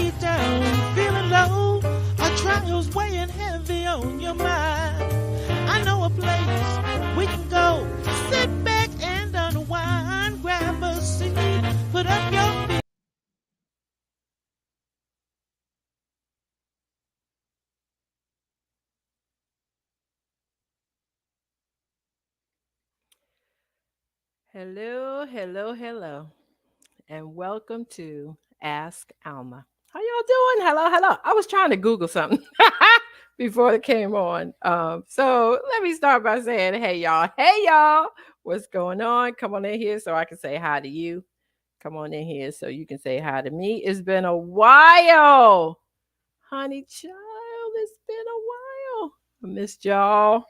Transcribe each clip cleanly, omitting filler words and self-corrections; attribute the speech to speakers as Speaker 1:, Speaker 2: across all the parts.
Speaker 1: way down, feeling low, our trials weighing heavy on your mind. I know a place we can go, sit back and unwind, grab a seat, put up your feet.
Speaker 2: Hello, hello, hello, and welcome to Ask Alma. How y'all doing? Hello, hello. I was trying to Google something before it came on. So let me start by saying, hey y'all, what's going on? Come on in here so I can say hi to you. Come on in here so you can say hi to me. It's been a while, honey child. It's been a while. I missed y'all.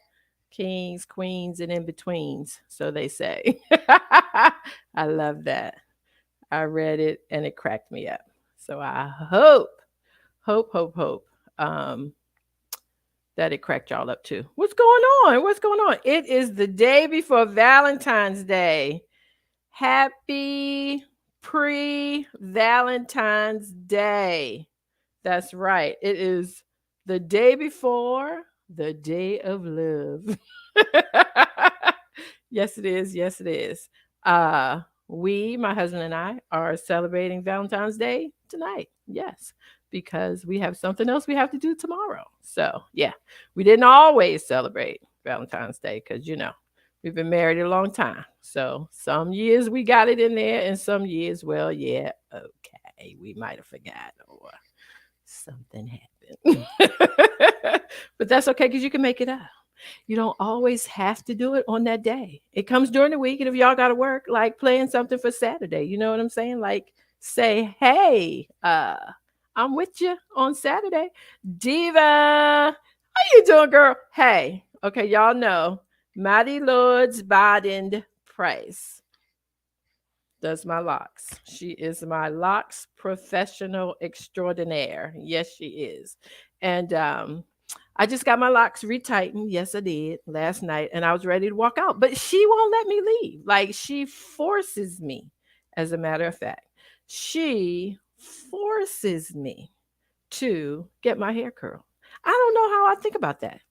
Speaker 2: Kings, queens, and in betweens, so they say. I love that. I read it and it cracked me up. So I hope um, that it cracked y'all up too. What's going on? What's going on? It is the day before Valentine's Day. Happy pre Valentine's Day. That's right. It is the day before the day of love. Yes, it is. Yes, it is. My husband and I, are celebrating Valentine's Day tonight. Yes, because we have something else we have to do tomorrow. So, yeah, we didn't always celebrate Valentine's Day because, we've been married a long time. So, some years we got it in there, and some years, well, yeah, okay, we might have forgot or something happened. But that's okay because you can make it up. You don't always have to do it on that day. It comes during the week. And if y'all got to work, like playing something for Saturday, you know what I'm saying? Like say, hey, I'm with you on Saturday. Diva, how you doing, girl? Hey, okay, y'all know Maddie Lourdes Baden Price does my locks. She is my locks professional extraordinaire. Yes, she is. And I just got my locks retightened. Yes, I did last night, and I was ready to walk out, but she won't let me leave. Like she forces me. As a matter of fact, she forces me to get my hair curled. I don't know how I think about that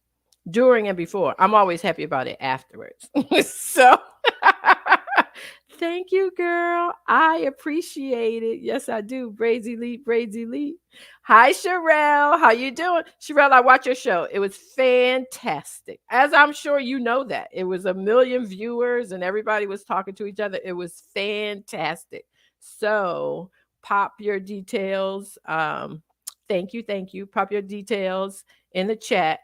Speaker 2: during and before. I'm always happy about it afterwards. So thank you, girl. I appreciate it. Yes, I do. Braids Elite, Braids Elite. Hi, Sherelle. How you doing? Sherelle, I watched your show. It was fantastic. As I'm sure you know that. It was a million viewers and everybody was talking to each other. It was fantastic. So pop your details. Thank you, thank you. Pop your details in the chat.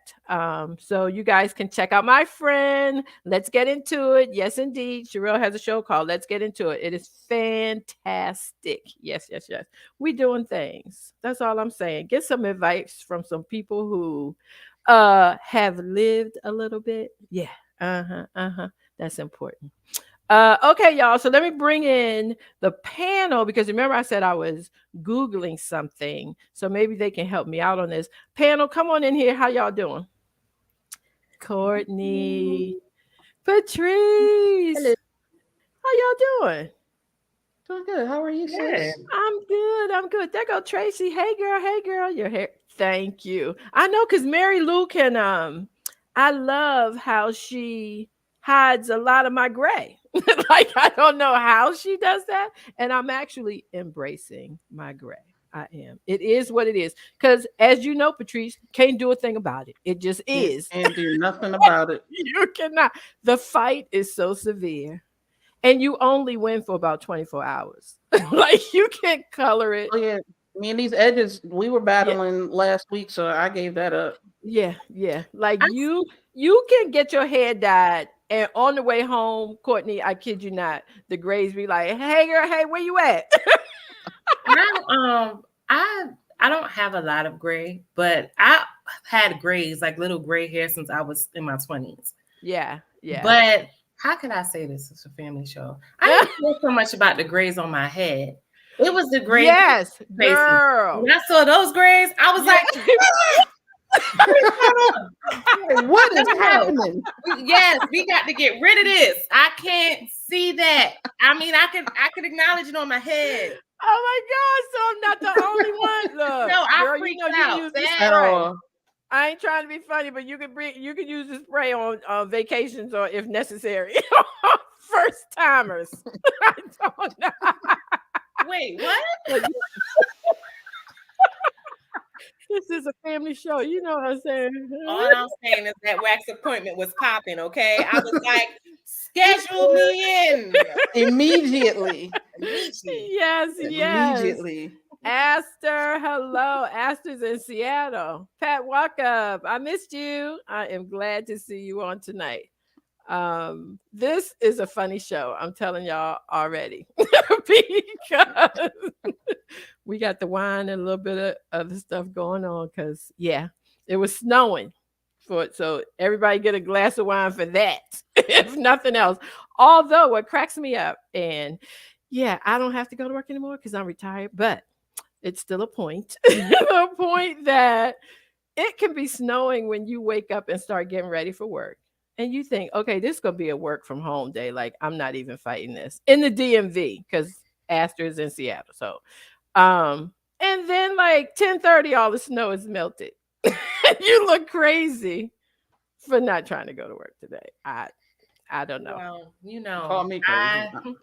Speaker 2: So you guys can check out my friend. Let's get into it. Yes, indeed. Sherelle has a show called Let's Get Into It. It is fantastic. Yes, yes, yes. We doing things. That's all I'm saying. Get some advice from some people who have lived a little bit. Yeah. Uh-huh. Uh-huh. That's important. Okay, y'all. So let me bring in the panel because remember I said I was Googling something. So maybe they can help me out on this. Panel, come on in here. How y'all doing? Courtney,
Speaker 3: Hello.
Speaker 2: Patrice, how y'all doing?
Speaker 3: Doing good. How are you,
Speaker 4: Yeah.
Speaker 3: sis?
Speaker 2: I'm good. I'm good. There go Tracy. Hey girl. Hey girl. Your hair. Thank you. I know because Mary Lou can. I love how she hides a lot of my gray. Like I don't know how she does that, and I'm actually embracing my gray. I am. It is what it is. Because as you know, Patrice can't do a thing about it. It just
Speaker 3: Can't,
Speaker 2: is.
Speaker 3: can't do nothing about it.
Speaker 2: You cannot. The fight is so severe, and you only win for about 24 hours. Like you can't color it.
Speaker 3: Oh yeah, me and these edges, we were
Speaker 2: Yeah,
Speaker 3: battling last week, so I gave that up.
Speaker 2: yeah, yeah. Like
Speaker 4: I,
Speaker 2: you can get your hair dyed, and on the way home, Courtney, I kid you not, the grays be like, "Hey girl, hey, where you at?"
Speaker 4: I don't have a lot of gray, but I had grays, like little gray hair since I was in my 20s.
Speaker 2: Yeah, yeah.
Speaker 4: But how can I say this? It's a family show. I didn't care so much about the grays on my head. It was the grays
Speaker 2: Yes,
Speaker 4: faces.
Speaker 2: girl.
Speaker 4: When I saw those grays, I was
Speaker 2: Yeah.
Speaker 4: like, what is going on?
Speaker 3: Like, what is
Speaker 4: No.
Speaker 3: happening?
Speaker 4: Yes, we got to get rid of this. I can't see that. I mean, I could acknowledge it on my head,
Speaker 2: Oh my God! So I'm not the only one. Look,
Speaker 4: No, I
Speaker 2: girl, you
Speaker 4: freaked
Speaker 2: know you
Speaker 4: out.
Speaker 2: use the
Speaker 3: At
Speaker 2: spray.
Speaker 3: all.
Speaker 2: I ain't trying to be funny, but you could use the spray on vacations or if necessary. First timers. I don't know.
Speaker 4: Wait, what?
Speaker 2: But this is a family show. You know what I'm saying?
Speaker 4: All I'm saying is that wax appointment was popping, okay? I was like, schedule me in
Speaker 3: Immediately.
Speaker 4: immediately.
Speaker 2: Yes, yes.
Speaker 3: Immediately.
Speaker 2: Aster, hello. Aster's in Seattle. Pat, walk up. I missed you. I am glad to see you on tonight. This is a funny show. I'm telling y'all already because we got the wine and a little bit of other stuff going on. Because yeah, it was snowing for it, so everybody get a glass of wine for that, if nothing else. Although what cracks me up, and yeah, I don't have to go to work anymore because I'm retired, but it's still a point. The point that it can be snowing when you wake up and start getting ready for work. And you think, okay, this is gonna be a work from home day. Like I'm not even fighting this in the DMV because Astor is in Seattle. So and then like 10:30, all the snow is melted. You look crazy for not trying to go to work today. I don't know.
Speaker 4: Well,
Speaker 3: Call me crazy.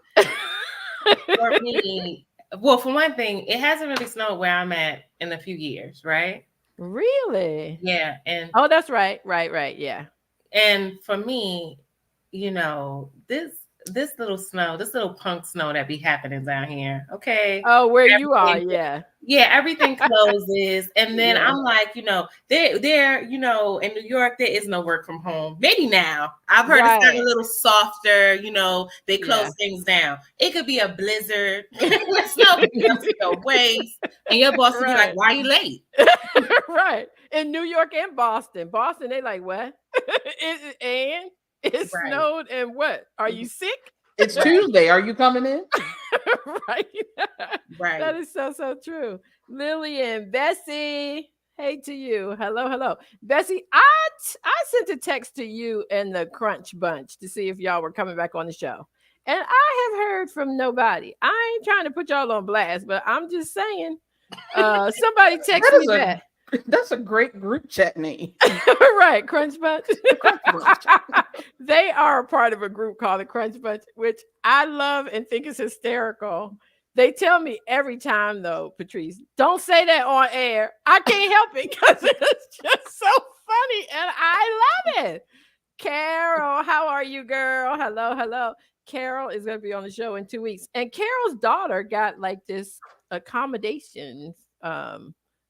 Speaker 4: For me, well, for one thing, it hasn't really snowed where I'm at in a few years, right?
Speaker 2: Really?
Speaker 4: Yeah, and
Speaker 2: Oh, that's right. Right. Yeah.
Speaker 4: and for me, this little snow, this little punk snow that be happening down here, okay?
Speaker 2: Oh, where you are,
Speaker 4: Everything-
Speaker 2: yeah.
Speaker 4: Yeah, everything closes, and then
Speaker 3: Yeah.
Speaker 4: I'm like, there, in New York, there is no work from home. Maybe now I've heard it's gotten
Speaker 2: Right.
Speaker 4: a little softer. They close
Speaker 2: Yeah.
Speaker 4: things down. It could be a blizzard, the snow could be up to your waist, and your boss would be like,
Speaker 2: Right.
Speaker 4: "Why are you late?"
Speaker 2: Right. In New York and Boston. Boston, they like, what? And it
Speaker 4: Right.
Speaker 2: snowed and what? Are you sick?
Speaker 3: It's Tuesday. Are you coming in?
Speaker 2: Right.
Speaker 4: Right.
Speaker 2: That is so true. Lillian, Bessie, hey to you. Hello. Bessie, I sent a text to you and the Crunch Bunch to see if y'all were coming back on the show. And I have heard from nobody. I ain't trying to put y'all on blast, but I'm just saying. Somebody text me back.
Speaker 3: That's a great group chat name.
Speaker 2: Right, Crunch Bunch. They are a part of a group called the Crunch Bunch, which I love and think is hysterical. They tell me every time, though, Patrice, don't say that on air. I can't help it because it's just so funny and I love it. Carol, how are you, girl? Hello. Carol is going to be on the show in 2 weeks. And Carol's daughter got like this accommodation.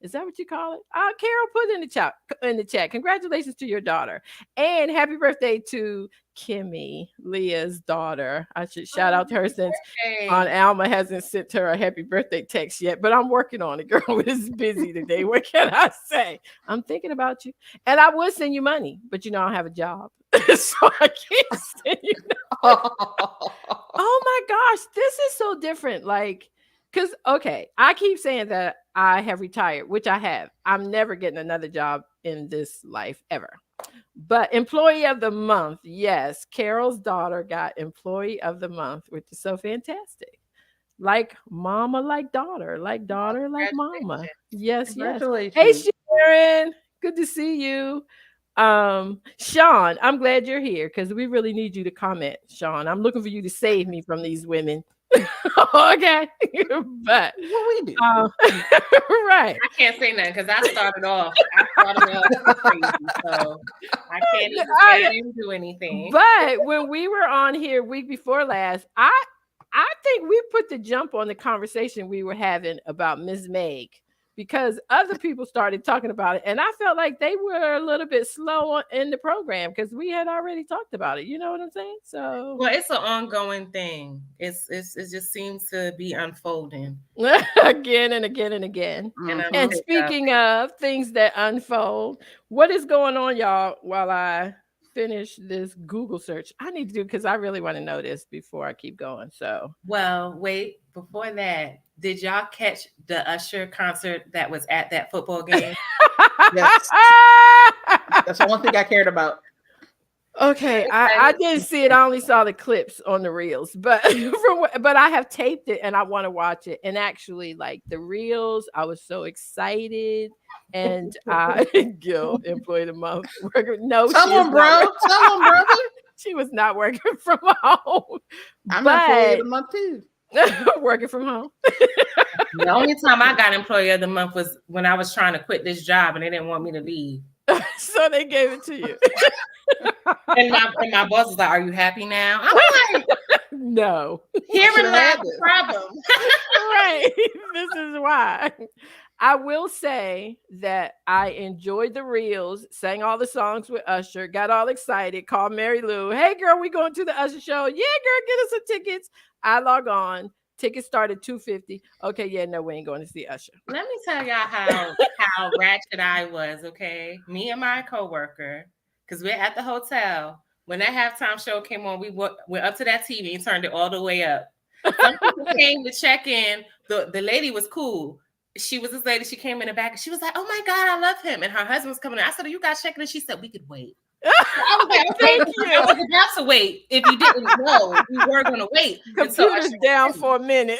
Speaker 2: Is that what you call it? Carol, put in the chat. Congratulations to your daughter. And happy birthday to Kimmy, Leah's daughter. I should shout out to her since Aunt Alma hasn't sent her a happy birthday text yet, but I'm working on it, girl. It's busy today. What can I say? I'm thinking about you. And I would send you money, but I don't have a job. So I can't send you. Oh my gosh, this is so different. Like, because, okay, I keep saying that I have retired, which I have. I'm never getting another job in this life ever. But employee of the month, yes, Carol's daughter got employee of the month, which is so fantastic. Like mama, like daughter, like daughter, like mama. Yes.
Speaker 3: Congratulations.
Speaker 2: Hey, Sharon, good to see you. Sean, I'm glad you're here because we really need you to comment, Sean. I'm looking for you to save me from these women. Okay, but
Speaker 3: What we do?
Speaker 2: right.
Speaker 4: I can't say nothing because I started off crazy, so I can't even say I didn't do anything.
Speaker 2: But when we were on here week before last, I think we put the jump on the conversation we were having about Ms. Meg because other people started talking about it, and I felt like they were a little bit slow in the program because we had already talked about it. You know what I'm saying? So,
Speaker 4: well, it's an ongoing thing. It just seems to be unfolding
Speaker 2: again and again and again.
Speaker 3: Mhm.
Speaker 2: And speaking of things that unfold, what is going on, y'all? While I finish this Google search, I need to do because I really want to know this before I keep going. So,
Speaker 4: well, wait. Before that, did y'all catch the Usher concert that was at that football game?
Speaker 3: Yes. That's the one thing I cared about.
Speaker 2: Okay, I didn't see it. I only saw the clips on the reels, but but I have taped it and I want to watch it. And actually, like the reels, I was so excited. And Gil, employee of the month. No,
Speaker 3: Tell
Speaker 2: she is
Speaker 3: him,
Speaker 2: not.
Speaker 3: bro. Tell him, brother.
Speaker 2: She was not working from home,
Speaker 3: I'm employee of
Speaker 2: but
Speaker 3: the month too.
Speaker 2: working from home.
Speaker 4: The only time I got employee of the month was when I was trying to quit this job and they didn't want me to leave.
Speaker 2: So they gave it to you.
Speaker 4: And my boss was like, "Are you happy now?" I was like,
Speaker 2: No.
Speaker 4: "Herein lies
Speaker 3: had
Speaker 4: the
Speaker 3: this.
Speaker 4: problem."
Speaker 2: Right. This is why. I will say that I enjoyed the reels, sang all the songs with Usher, got all excited, called Mary Lou. Hey, girl, we going to the Usher show. Yeah, girl, get us some tickets. I log on. Tickets started $250. Okay, yeah, no, we ain't going to see Usher.
Speaker 4: Let me tell y'all how ratchet I was. Okay, me and my coworker, because we're at the hotel. When that halftime show came on, we went up to that TV and turned it all the way up. Some people came to check in. The lady was cool. She was this lady. She came in the back and she was like, "Oh my God, I love him." And her husband was coming in. I said, "Are you guys checking in?" She said, "We could wait." I was like, "Okay,
Speaker 2: Thank you.
Speaker 4: I was about to wait. If you didn't know, we were going to wait."
Speaker 2: Computer's down for a minute.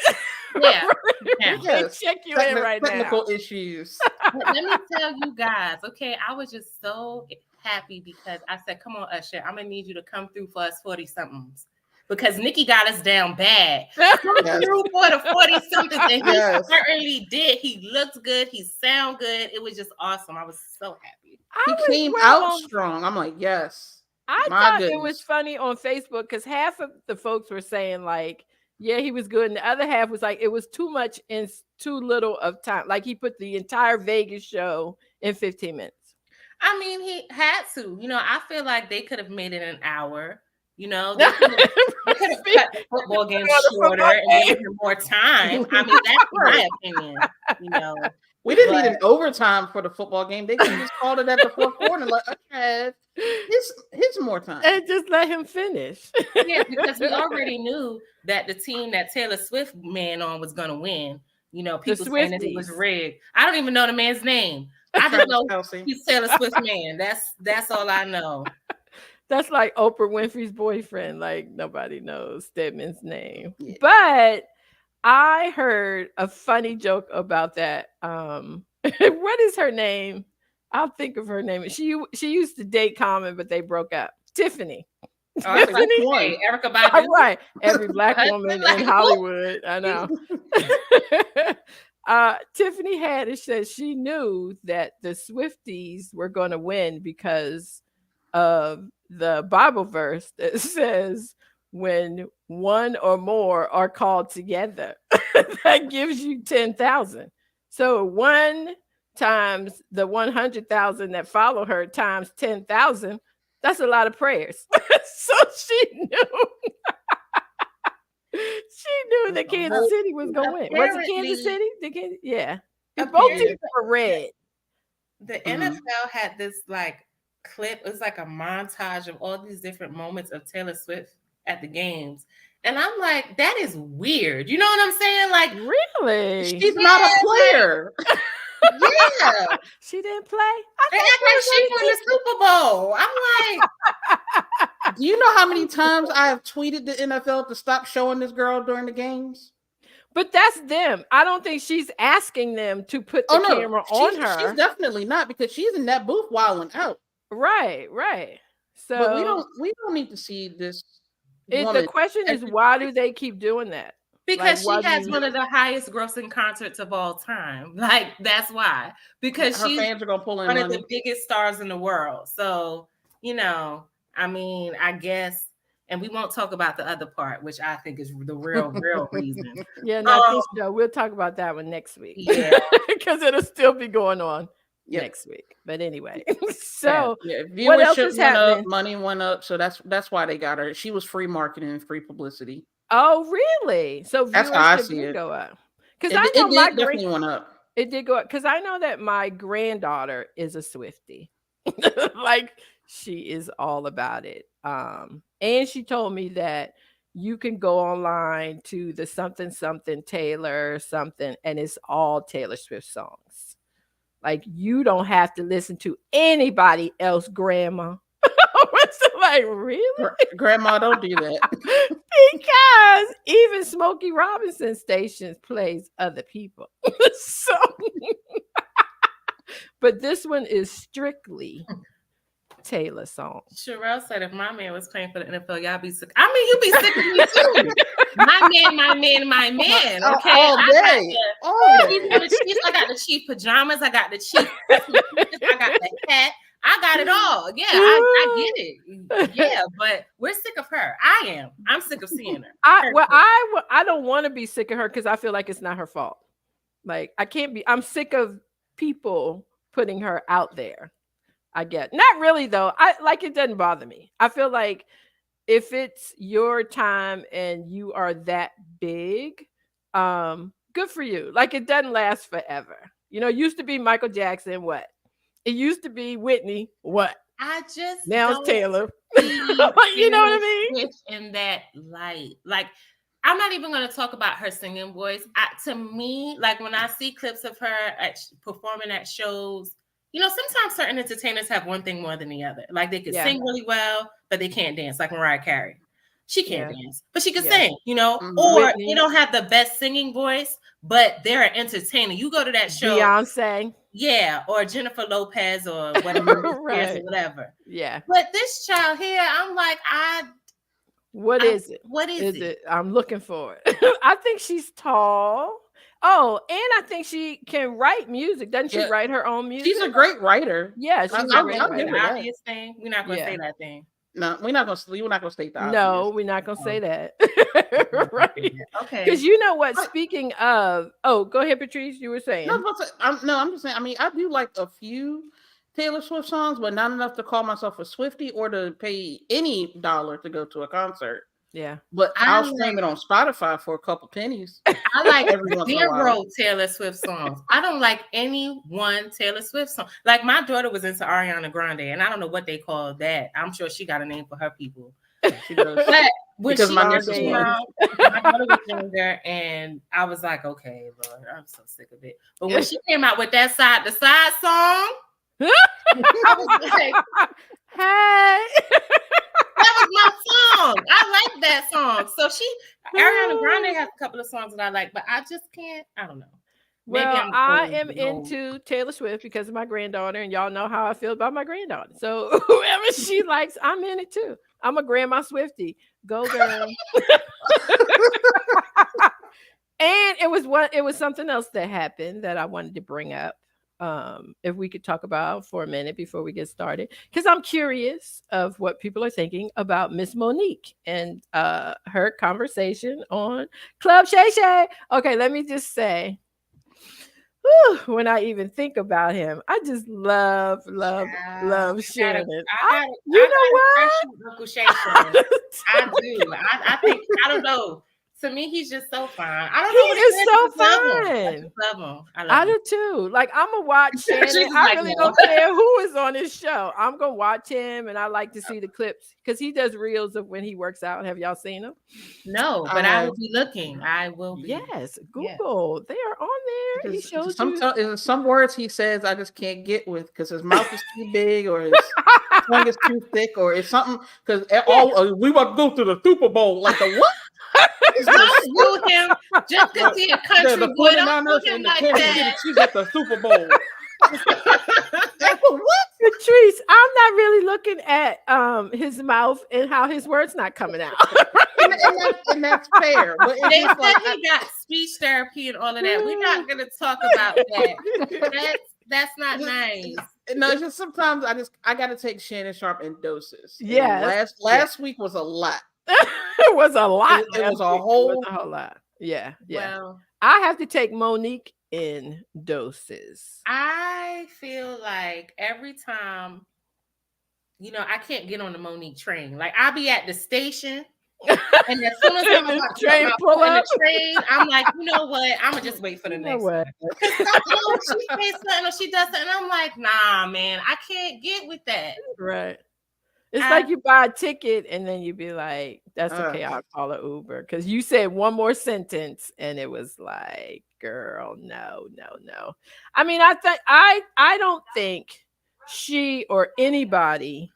Speaker 4: Yeah.
Speaker 2: We can check you in right now.
Speaker 3: Technical issues.
Speaker 4: But let me tell you guys, okay, I was just so happy because I said, "Come on, Usher, I'm gonna need you to come through for us 40-somethings." Because Nikki got us down bad. Come through for the 40-somethings, and he certainly did. He looked good, he sound good. It was just awesome. I was so happy.
Speaker 3: He came out strong. I'm like, yes.
Speaker 2: I thought it was funny on Facebook because half of the folks were saying like, yeah, he was good. And the other half was like, it was too much in too little of time. Like he put the entire Vegas show in 15 minutes.
Speaker 4: I mean, he had to. You know, I feel like they could have made it an hour. You know, they could have cut the football game shorter and given him more time. I mean, that's my opinion. You know,
Speaker 3: we didn't need an overtime for the football game. They could have just called it at the fourth quarter. Like, okay, his more time,
Speaker 2: and just let him finish.
Speaker 4: Yeah, because we already knew that the team that Taylor Swift man on was going to win. You know, people saying that it was rigged. I don't even know the man's name. I just know he's Taylor Swift man. That's all I know.
Speaker 2: That's like Oprah Winfrey's boyfriend. Like nobody knows Stedman's name. Yeah. But I heard a funny joke about that. What is her name? I'll think of her name. She used to date Common, but they broke up. Tiffany.
Speaker 4: Oh, Tiffany. Erica Badu.
Speaker 2: Right. Every black woman in Hollywood. I know. Tiffany Haddish said she knew that the Swifties were going to win because of the Bible verse that says when one or more are called together, that gives you 10,000. So 1 times the 100,000 that follow her times 10,000, that's a lot of prayers. So she knew. She knew that Kansas City was going to win. Was it Kansas City? Yeah. Both teams were red.
Speaker 4: The NFL had this like clip. It was like a montage of all these different moments of Taylor Swift at the games. And I'm like, that is weird. You know what I'm saying? Like,
Speaker 2: really?
Speaker 3: She's not a player.
Speaker 4: Yeah.
Speaker 2: She didn't play?
Speaker 4: They act like she won the Super Bowl. I'm like,
Speaker 3: do you know how many times I have tweeted the NFL to stop showing this girl during the games?
Speaker 2: But that's them. I don't think she's asking them to put the camera on her.
Speaker 3: She's definitely not, because she's in that booth wilding out.
Speaker 2: Right. So
Speaker 3: but we don't need to see this.
Speaker 2: The question is, why do they keep doing that?
Speaker 4: Because she has one of the highest grossing concerts of all time. Like, that's why. Because
Speaker 3: her fans are gonna pull in
Speaker 4: one of the biggest stars in the world. So, you know, I mean, I guess, and we won't talk about the other part, which I think is the real reason.
Speaker 2: Yeah, not this show. We'll talk about that one next week.
Speaker 4: Yeah.
Speaker 2: Because it'll still be going on next week. But anyway, so what else is happening?
Speaker 3: Money went up, so that's why they got her. She was free marketing and free publicity.
Speaker 2: Oh, really? So
Speaker 3: that's how I see it.
Speaker 2: Go up because I know my
Speaker 3: definitely went up.
Speaker 2: It did go up because I know that my granddaughter is a Swiftie. Like she is all about it. And she told me that you can go online to the something Taylor something, and it's all Taylor Swift songs. Like you don't have to listen to anybody else, grandma. Like, really?
Speaker 3: Grandma, don't do that.
Speaker 2: Because even Smokey Robinson stations plays other people. So, but this one is strictly Taylor song.
Speaker 4: Sherelle said if my man was playing for the NFL, y'all be sick. I mean, you be sick of me too. My man, my man, my man. Okay,
Speaker 3: All day. All
Speaker 4: Chief
Speaker 3: day.
Speaker 4: for the Chiefs. I got the Chief pajamas. I got the Chief. I got the hat. I got it all. Yeah, I get it. Yeah, but we're sick of her. I am. I'm sick of seeing her.
Speaker 2: I don't want to be sick of her because I feel like it's not her fault. Like, I can't be. I'm sick of people putting her out there. I get. Not really though. It doesn't bother me. I feel like if it's your time and you are that big, good for you. Like, it doesn't last forever. You know, it used to be Michael Jackson. What? It used to be Whitney. What?
Speaker 4: I just
Speaker 2: now it's Taylor.
Speaker 4: You
Speaker 2: know what I mean?
Speaker 4: In that light, like, I'm not even going to talk about her singing voice. To me, like, when I see clips of her performing at shows, you know, sometimes certain entertainers have one thing more than the other. Like, they could sing really well, but they can't dance. Like Mariah Carey, she can't dance, but she can sing. You know, or Whitney. They don't have the best singing voice, but they're an entertainer. You go to that show,
Speaker 2: Beyonce.
Speaker 4: Yeah, or Jennifer Lopez or whatever, right. Or whatever.
Speaker 2: Yeah.
Speaker 4: But this child here, I'm like,
Speaker 2: What is it?
Speaker 4: What is it?
Speaker 2: I'm looking for it. I think she's tall. Oh, and I think she can write music. Doesn't she write her own music?
Speaker 3: She's a great witer.
Speaker 2: Yeah, she's a great writer.
Speaker 4: Obvious thing. We're not going to say that thing.
Speaker 3: No, we're not going to state that.
Speaker 2: No, we're not going to say that. Right.
Speaker 4: Okay.
Speaker 2: Because you know what? Speaking of, go ahead, Patrice. You were saying.
Speaker 3: I'm just saying. I mean, I do like a few Taylor Swift songs, but not enough to call myself a Swiftie or to pay any dollar to go to a concert.
Speaker 2: Yeah.
Speaker 3: But I'll stream it on Spotify for a couple pennies.
Speaker 4: I like zero Taylor Swift songs. I don't like any one Taylor Swift song. Like, my daughter was into Ariana Grande, and I don't know what they call that. I'm sure she got a name for her people.
Speaker 3: She does.
Speaker 4: But when
Speaker 3: because
Speaker 4: she
Speaker 3: my niece is
Speaker 4: my daughter was younger, and I was like, okay, Lord, I'm so sick of it. But when she came out with that Side to Side song, I was like,
Speaker 2: hey.
Speaker 4: That was my song. I like that song. So Ariana Grande has a couple of songs that I like, but I just can't. I don't know.
Speaker 2: Well, I am into Taylor Swift because of my granddaughter, and y'all know how I feel about my granddaughter. So whoever she likes, I'm in it too. I'm a grandma Swiftie. Go girl. And it was something else that happened that I wanted to bring up. If we could talk about for a minute before we get started, because I'm curious of what people are thinking about Miss Monique and her conversation on Club Shay Shay. Okay, let me just say, when I even think about him, I just love Shannon. You know what?
Speaker 4: Uncle Shay Shay. I do. I think, I don't know. To me, he's just so fine. I don't know.
Speaker 2: He is so fine.
Speaker 4: I love him.
Speaker 2: I do too. Like, I'm gonna watch Shannon. I really don't care who is on his show. I'm gonna watch him, and I like to see the clips because he does reels of when he works out. Have y'all seen him?
Speaker 4: No, but I will be looking. I will be.
Speaker 2: Yes, Google. They are on there. He shows you.
Speaker 3: Some words he says I just can't get with because his mouth is too big or his tongue is too thick or it's something. Because we want to go to the Super Bowl. Like the what?
Speaker 4: Don't do him just because he's a country boy. Don't do him like that.
Speaker 3: She's at the Super Bowl.
Speaker 2: What? Patrice, I'm not really looking at his mouth and how his words not coming out.
Speaker 3: and that's fair. But
Speaker 4: they said he got speech therapy and all of that. We're not going to talk about that. That's not nice.
Speaker 3: No, it's just sometimes I got to take Shannon Sharp in doses.
Speaker 2: Yeah.
Speaker 3: Last week was a lot.
Speaker 2: It was a lot.
Speaker 3: It was a whole
Speaker 2: lot. Yeah.
Speaker 4: Well,
Speaker 2: I have to take Monique in doses.
Speaker 4: I feel like every time, you know, I can't get on the Monique train. Like, I'll be at the station, and as soon as I'm about to pull up the train, I'm like, you know what? I'm gonna just wait for the next one. Because she says something or she does something, I'm like, nah, man, I can't get with that.
Speaker 2: Right. It's like you buy a ticket and then you be like, that's okay, I'll call an Uber. Because you said one more sentence and it was like, girl, no. I mean, I don't think she or anybody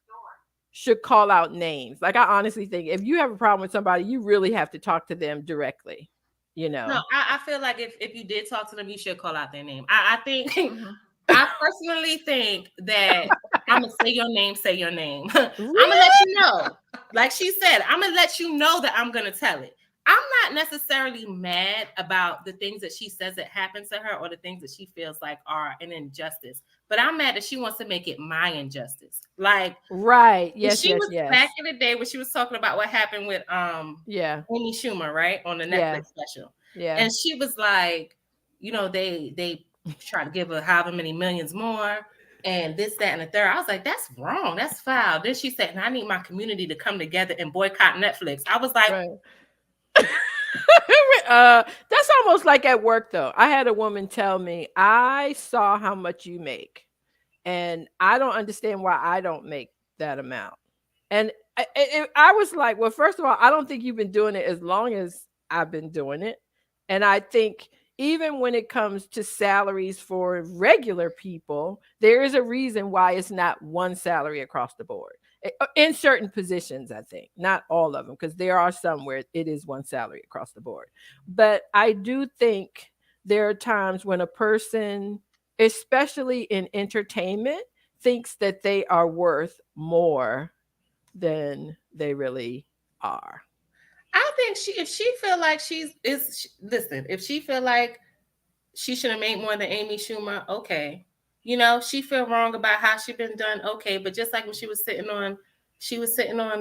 Speaker 2: should call out names. Like I honestly think if you have a problem with somebody, you really have to talk to them directly. You
Speaker 4: No,
Speaker 2: know.
Speaker 4: I feel like if you did talk to them, you should call out their name. I think
Speaker 3: Mhm.
Speaker 4: I personally think that I'm gonna say your name, say your name. I'm gonna
Speaker 2: Really?
Speaker 4: let you know. Like she said, I'm gonna let you know that I'm gonna tell it. I'm not necessarily mad about the things that she says that happened to her or the things that she feels like are an injustice, but I'm mad that she wants to make it my injustice. Like
Speaker 2: Right.
Speaker 4: when
Speaker 2: Yes.
Speaker 4: she
Speaker 2: Yes.
Speaker 4: was
Speaker 2: Yes.
Speaker 4: back in the day when she was talking about what happened with
Speaker 2: Yeah.
Speaker 4: Amy Schumer, right, on the
Speaker 2: Yeah.
Speaker 4: Netflix special,
Speaker 2: Yeah.
Speaker 4: and she was like, you know, they try to give her however many millions more, and this, that, and the third. I was like, that's wrong, that's foul. Then she said, and I need my community to come together and boycott Netflix. I was like,
Speaker 2: Right. That's almost like at work though. I had a woman tell me, I saw how much you make, and I don't understand why I don't make that amount. And I was like, well, first of all, I don't think you've been doing it as long as I've been doing it. And I think even when it comes to salaries for regular people, there is a reason why it's not one salary across the board. In certain positions, I think, not all of them, because there are some where it is one salary across the board. But I do think there are times when a person, especially in entertainment, thinks that they are worth more than they really are.
Speaker 4: I think if she feel like listen, if she feel like she should have made more than Amy Schumer, okay. You know, she feel wrong about how she been done, okay. But just like when she was sitting on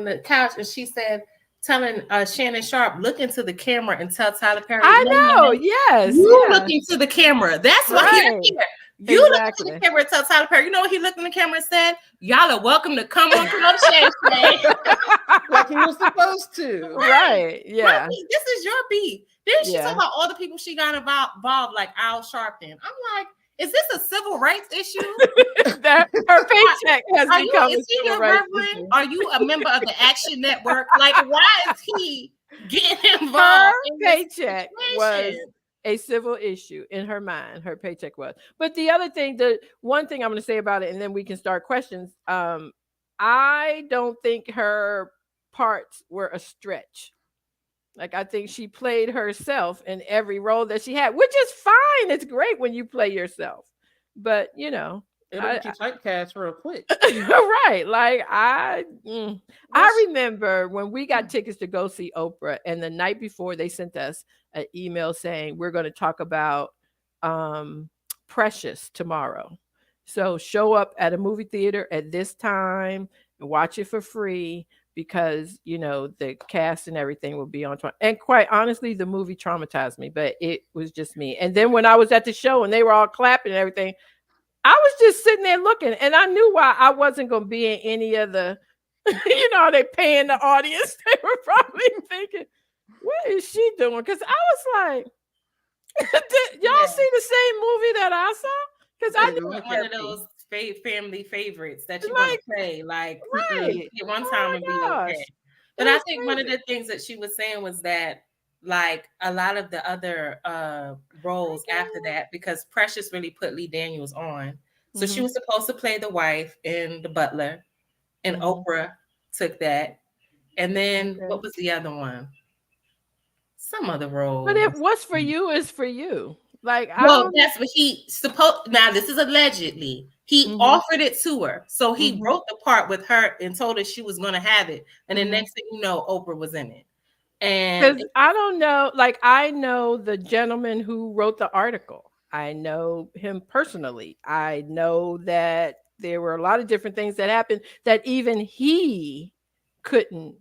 Speaker 4: the couch and she said, telling Shannon Sharp, look into the camera and tell Tyler Perry,
Speaker 2: I
Speaker 4: no,
Speaker 2: know.
Speaker 4: man,
Speaker 2: Yes.
Speaker 4: you
Speaker 2: Yeah.
Speaker 4: look into the camera. That's what he
Speaker 2: Right.
Speaker 4: did. You look into
Speaker 2: Exactly.
Speaker 4: the camera and tell Tyler Perry, you know what he looked in the camera and said? Y'all are welcome to come on Shay Shay.
Speaker 3: Like he was supposed to.
Speaker 2: Right. Yeah.
Speaker 4: This is your beat. Then she
Speaker 2: Yeah.
Speaker 4: talk about all the people she got involved, like Al Sharpton. I'm like, is this a civil rights issue?
Speaker 2: That her paycheck has become
Speaker 4: Is
Speaker 2: a
Speaker 4: he
Speaker 2: civil
Speaker 4: your
Speaker 2: rights
Speaker 4: reverend?
Speaker 2: issue.
Speaker 4: Are you a member of the Action Network? Like, why is he getting
Speaker 2: Her
Speaker 4: involved in this
Speaker 2: paycheck was
Speaker 4: situation?
Speaker 2: a civil issue in her mind. Her paycheck was. But the other thing, the one thing I'm going to say about it, and then we can start questions. I don't think her parts were a stretch. Like I think she played herself in every role that she had, which is fine. It's great when you play yourself. But you know,
Speaker 3: It'll get you typecast real quick.
Speaker 2: right. Like I
Speaker 4: Well,
Speaker 2: remember when we got tickets to go see Oprah, and the night before they sent us an email saying we're going to talk about Precious tomorrow. So show up at a movie theater at this time and watch it for free because you know the cast and everything will be on time. And quite honestly, the movie traumatized me, but it was just me. And then when I was at the show and they were all clapping and everything, I was just sitting there looking, and I knew why I wasn't going to be in any of the, you know, they paying the audience. They were probably thinking, what is she doing? Because I was like, did y'all see the same movie that I saw? Because I
Speaker 3: They
Speaker 2: knew
Speaker 3: look
Speaker 4: one
Speaker 3: at
Speaker 4: of
Speaker 3: me.
Speaker 4: those family favorites that you
Speaker 2: Like,
Speaker 4: want to play, like
Speaker 2: right.
Speaker 4: get one
Speaker 2: Oh
Speaker 4: time
Speaker 2: my
Speaker 4: and be
Speaker 2: gosh.
Speaker 4: okay.
Speaker 2: It
Speaker 4: But I
Speaker 2: was
Speaker 4: think one of
Speaker 2: crazy.
Speaker 4: the things that she was saying was that like a lot of the other roles after that, because Precious really put Lee Daniels on. So she
Speaker 2: Mhm.
Speaker 4: was supposed to play the wife in The Butler, and
Speaker 2: Mhm.
Speaker 4: Oprah took that. And then
Speaker 2: Okay.
Speaker 4: what was the other one? Some other
Speaker 2: But
Speaker 4: role.
Speaker 2: if what's for you is for you. Like I
Speaker 4: Well,
Speaker 2: don't.
Speaker 4: that's what he supposed. Now, this is allegedly. He
Speaker 2: Mhm.
Speaker 4: offered it to her, so he
Speaker 2: Mhm.
Speaker 4: wrote the part with her and told her she was going to have it. And the
Speaker 2: Mhm.
Speaker 4: next thing you know, Oprah was in it. And
Speaker 2: Because I don't know, like I know the gentleman who wrote the article. I know him personally. I know that there were a lot of different things that happened that even he couldn't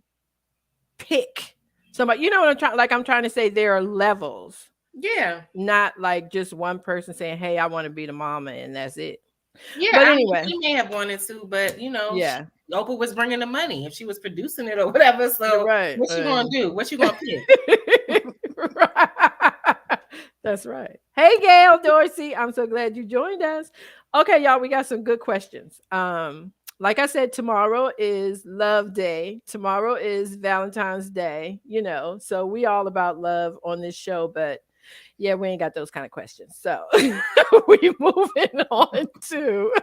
Speaker 2: pick somebody. You know what I'm trying? Like I'm trying to say, there are levels,
Speaker 4: yeah,
Speaker 2: not like just one person saying, "Hey, I want to be the mama," and that's it.
Speaker 4: yeah.
Speaker 2: But
Speaker 4: I mean,
Speaker 2: anyway,
Speaker 4: she may have wanted to, but
Speaker 2: yeah,
Speaker 4: Oprah was bringing the money if she was producing it or whatever.
Speaker 2: you're
Speaker 4: So,
Speaker 2: right.
Speaker 4: what you gonna do? What you gonna pick?
Speaker 2: Right. That's right. Hey, Gail Dorsey. I'm so glad you joined us. Okay, y'all, we got some good questions. Like I said, tomorrow is Love Day. Tomorrow is Valentine's Day, you know, so we all about love on this show, but yeah, we ain't got those kind of questions. So we moving on to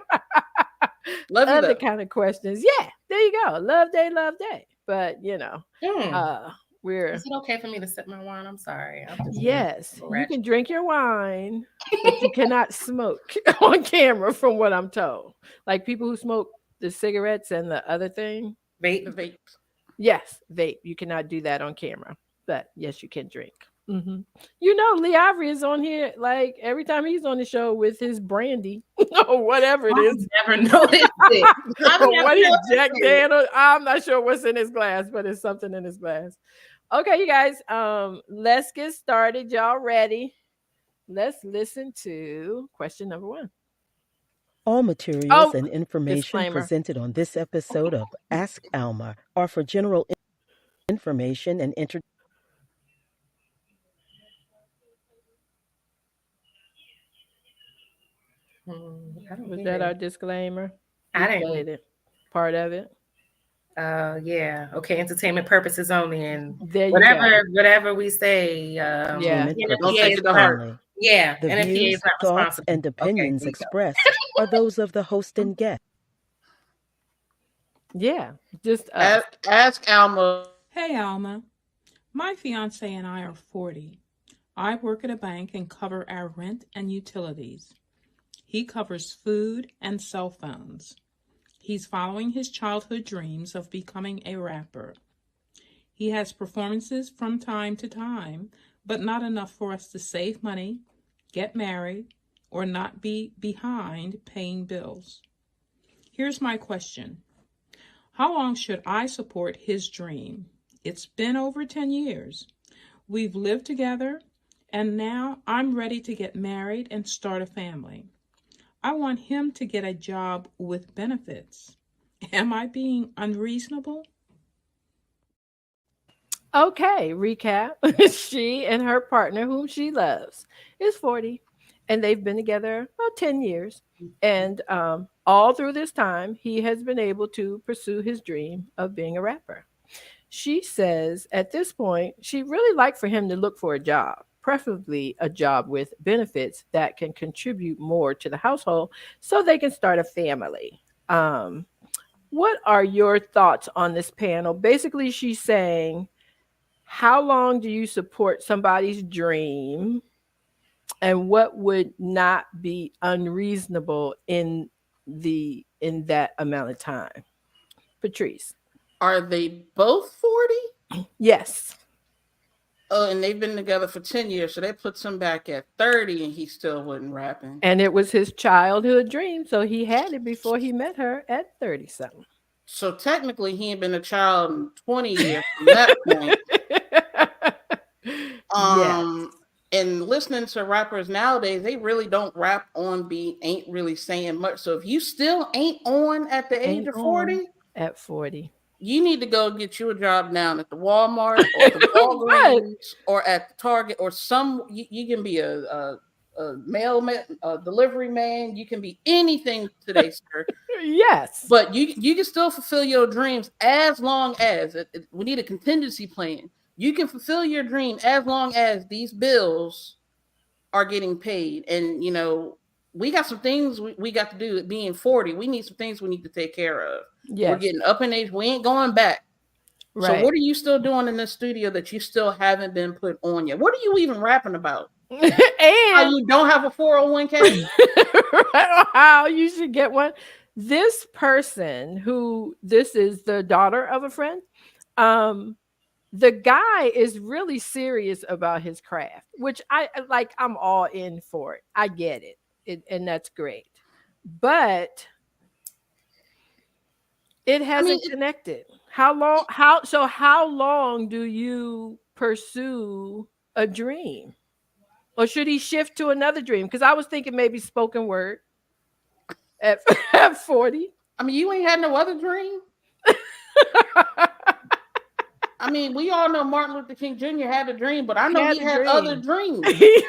Speaker 3: Love you
Speaker 2: other
Speaker 3: though.
Speaker 2: kind of questions. Yeah, there you go. Love day, love day. But
Speaker 4: Mm.
Speaker 2: we're
Speaker 4: Is it okay for me to sip my wine? I'm sorry. I'm just being
Speaker 2: yes,
Speaker 4: a
Speaker 2: you
Speaker 4: ratchet.
Speaker 2: can drink your wine, but you cannot smoke on camera, from what I'm told. Like people who smoke the cigarettes and the other thing.
Speaker 3: The
Speaker 4: Vape.
Speaker 3: vapes.
Speaker 2: Yes, vape. You cannot do that on camera, but yes, you can drink. hmm Lee Ivory is on here like every time he's on the show with his brandy or whatever it is.
Speaker 4: I've never noticed it. I've never
Speaker 2: What he
Speaker 4: noticed
Speaker 2: Jack
Speaker 4: it.
Speaker 2: Daniel? I'm not sure what's in his glass, but it's something in his glass. Okay, you guys, let's get started. Y'all ready? Let's listen to question number one.
Speaker 5: All materials
Speaker 2: Oh,
Speaker 5: and information
Speaker 2: disclaimer.
Speaker 5: presented on this episode of Ask Alma are for general information and entertainment.
Speaker 4: I don't
Speaker 2: Was
Speaker 4: hear
Speaker 2: that our
Speaker 4: it.
Speaker 2: disclaimer? We
Speaker 4: I didn't.
Speaker 2: played it. Part of it.
Speaker 4: Yeah. Okay. Entertainment purposes only, and
Speaker 2: There you go.
Speaker 4: whatever we say.
Speaker 2: Yeah.
Speaker 4: And the
Speaker 3: Don't
Speaker 4: PA
Speaker 3: take
Speaker 4: is
Speaker 3: it to
Speaker 4: not.
Speaker 3: heart.
Speaker 5: Only.
Speaker 4: Yeah,
Speaker 5: The
Speaker 4: and the PA is
Speaker 5: views,
Speaker 4: not
Speaker 5: thoughts,
Speaker 4: responsible.
Speaker 5: and
Speaker 4: Okay.
Speaker 5: opinions
Speaker 4: There you go.
Speaker 5: expressed are those of the host and guest.
Speaker 2: Yeah. Just us.
Speaker 3: Ask Alma.
Speaker 6: Hey, Alma. My fiance and I are 40. I work at a bank and cover our rent and utilities. He covers food and cell phones. He's following his childhood dreams of becoming a rapper. He has performances from time to time, but not enough for us to save money, get married, or not be behind paying bills. Here's my question. How long should I support his dream? It's been over 10 years. We've lived together, and now I'm ready to get married and start a family. I want him to get a job with benefits. Am I being unreasonable?
Speaker 2: Okay, recap. She and her partner, whom she loves, is 40, and they've been together about 10 years. And all through this time, he has been able to pursue his dream of being a rapper. She says at this point, she'd really like for him to look for a job, preferably a job with benefits that can contribute more to the household so they can start a family. Um, what are your thoughts on this panel? Basically, she's saying, how long do you support somebody's dream, and what would not be unreasonable in that amount of time? Patrice.
Speaker 3: Are they both 40?
Speaker 2: Yes.
Speaker 3: Oh, and they've been together for 10 years, so that puts him back at 30 and he still wasn't rapping.
Speaker 2: And it was his childhood dream, so he had it before he met her at 30 something.
Speaker 3: So technically he ain't been a child in 20 years from that point.
Speaker 2: Yes.
Speaker 3: And listening to rappers nowadays, they really don't rap on beat, ain't really saying much. So if you still ain't on at the age
Speaker 2: Ain't
Speaker 3: of 40,
Speaker 2: on at 40.
Speaker 3: you need to go get you a job down at the Walmart or the
Speaker 2: Right.
Speaker 3: Walgreens or at the Target or you can be a mailman, a delivery man. You can be anything today, sir.
Speaker 2: Yes.
Speaker 3: But you can still fulfill your dreams as long as we need a contingency plan. You can fulfill your dream as long as these bills are getting paid. And we got some things we got to do. Being 40, we need some things we need to take care of.
Speaker 2: Yes.
Speaker 3: We're getting up in age. We ain't going back.
Speaker 2: Right.
Speaker 3: So what are you still doing in the studio that you still haven't been put on yet? What are you even rapping about?
Speaker 2: And
Speaker 3: How you don't have a 401k?
Speaker 2: how you should get one. This person, this is the daughter of a friend, the guy is really serious about his craft, which I like. I'm all in for it. I get it, and that's great. But it hasn't connected. How long? How long do you pursue a dream? Or should he shift to another dream? Because I was thinking maybe spoken word at 40.
Speaker 3: You ain't had no other dream. We all know Martin Luther King Jr. had a dream, but I know he had other dreams.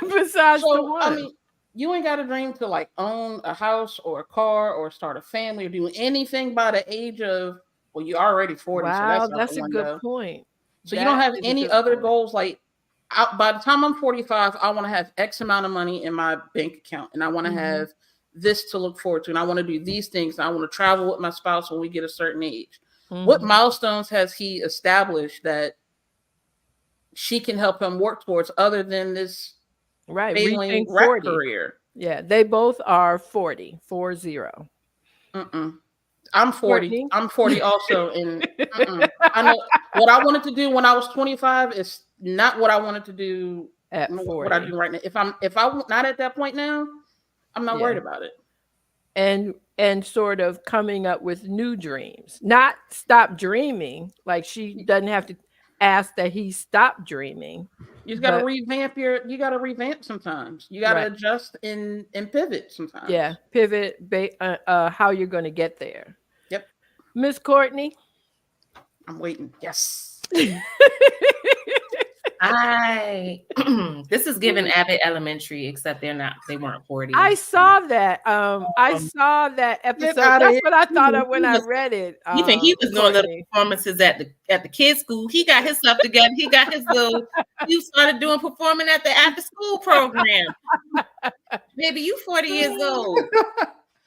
Speaker 2: Besides the one.
Speaker 3: You ain't got a dream to like own a house or a car or start a family or do anything by the age of, well, you're already 40.
Speaker 2: Wow,
Speaker 3: so
Speaker 2: that's a good point.
Speaker 3: So you don't have any other goals like, by the time I'm 45, I want to have X amount of money in my bank account, and I want to have this to look forward to, and I want to do these things, and I want to travel with my spouse when we get a certain age. What
Speaker 2: Mhm.
Speaker 3: milestones has he established that she can help him work towards other than this
Speaker 2: Right,
Speaker 3: failing
Speaker 2: reaching
Speaker 3: rap
Speaker 2: 40.
Speaker 3: career?
Speaker 2: Yeah, they both are 40, 40.
Speaker 3: Mm-mm. I'm 40.
Speaker 2: Courtney?
Speaker 3: I'm 40 also. And I know what I wanted to do when I was 25 is not what I wanted to do.
Speaker 2: At
Speaker 3: What I
Speaker 2: 40.
Speaker 3: do right now. If I'm not at that point now, I'm not
Speaker 2: Yeah.
Speaker 3: worried about it.
Speaker 2: And sort of coming up with new dreams. Not stop dreaming. Like she doesn't have to ask that he stop dreaming.
Speaker 3: You just got to
Speaker 2: But
Speaker 3: revamp your. You got to revamp sometimes. You got to
Speaker 2: right.
Speaker 3: adjust and pivot
Speaker 2: Yeah.
Speaker 3: sometimes.
Speaker 2: Pivot how you're going to get there.
Speaker 3: Yep.
Speaker 2: Miss Courtney.
Speaker 3: I'm waiting. Yes.
Speaker 4: I this is given Abbott Elementary, except they weren't 40.
Speaker 2: I saw that. I saw that
Speaker 3: Get
Speaker 2: episode.
Speaker 3: out of
Speaker 2: That's
Speaker 3: here.
Speaker 2: what I thought of
Speaker 4: He
Speaker 2: when I
Speaker 4: was
Speaker 2: read it.
Speaker 4: even he was doing little
Speaker 2: Courtney.
Speaker 4: performances at the kids' school. He got his stuff together. He got his little. He started doing performing at the after school program. Baby, you 40 years old.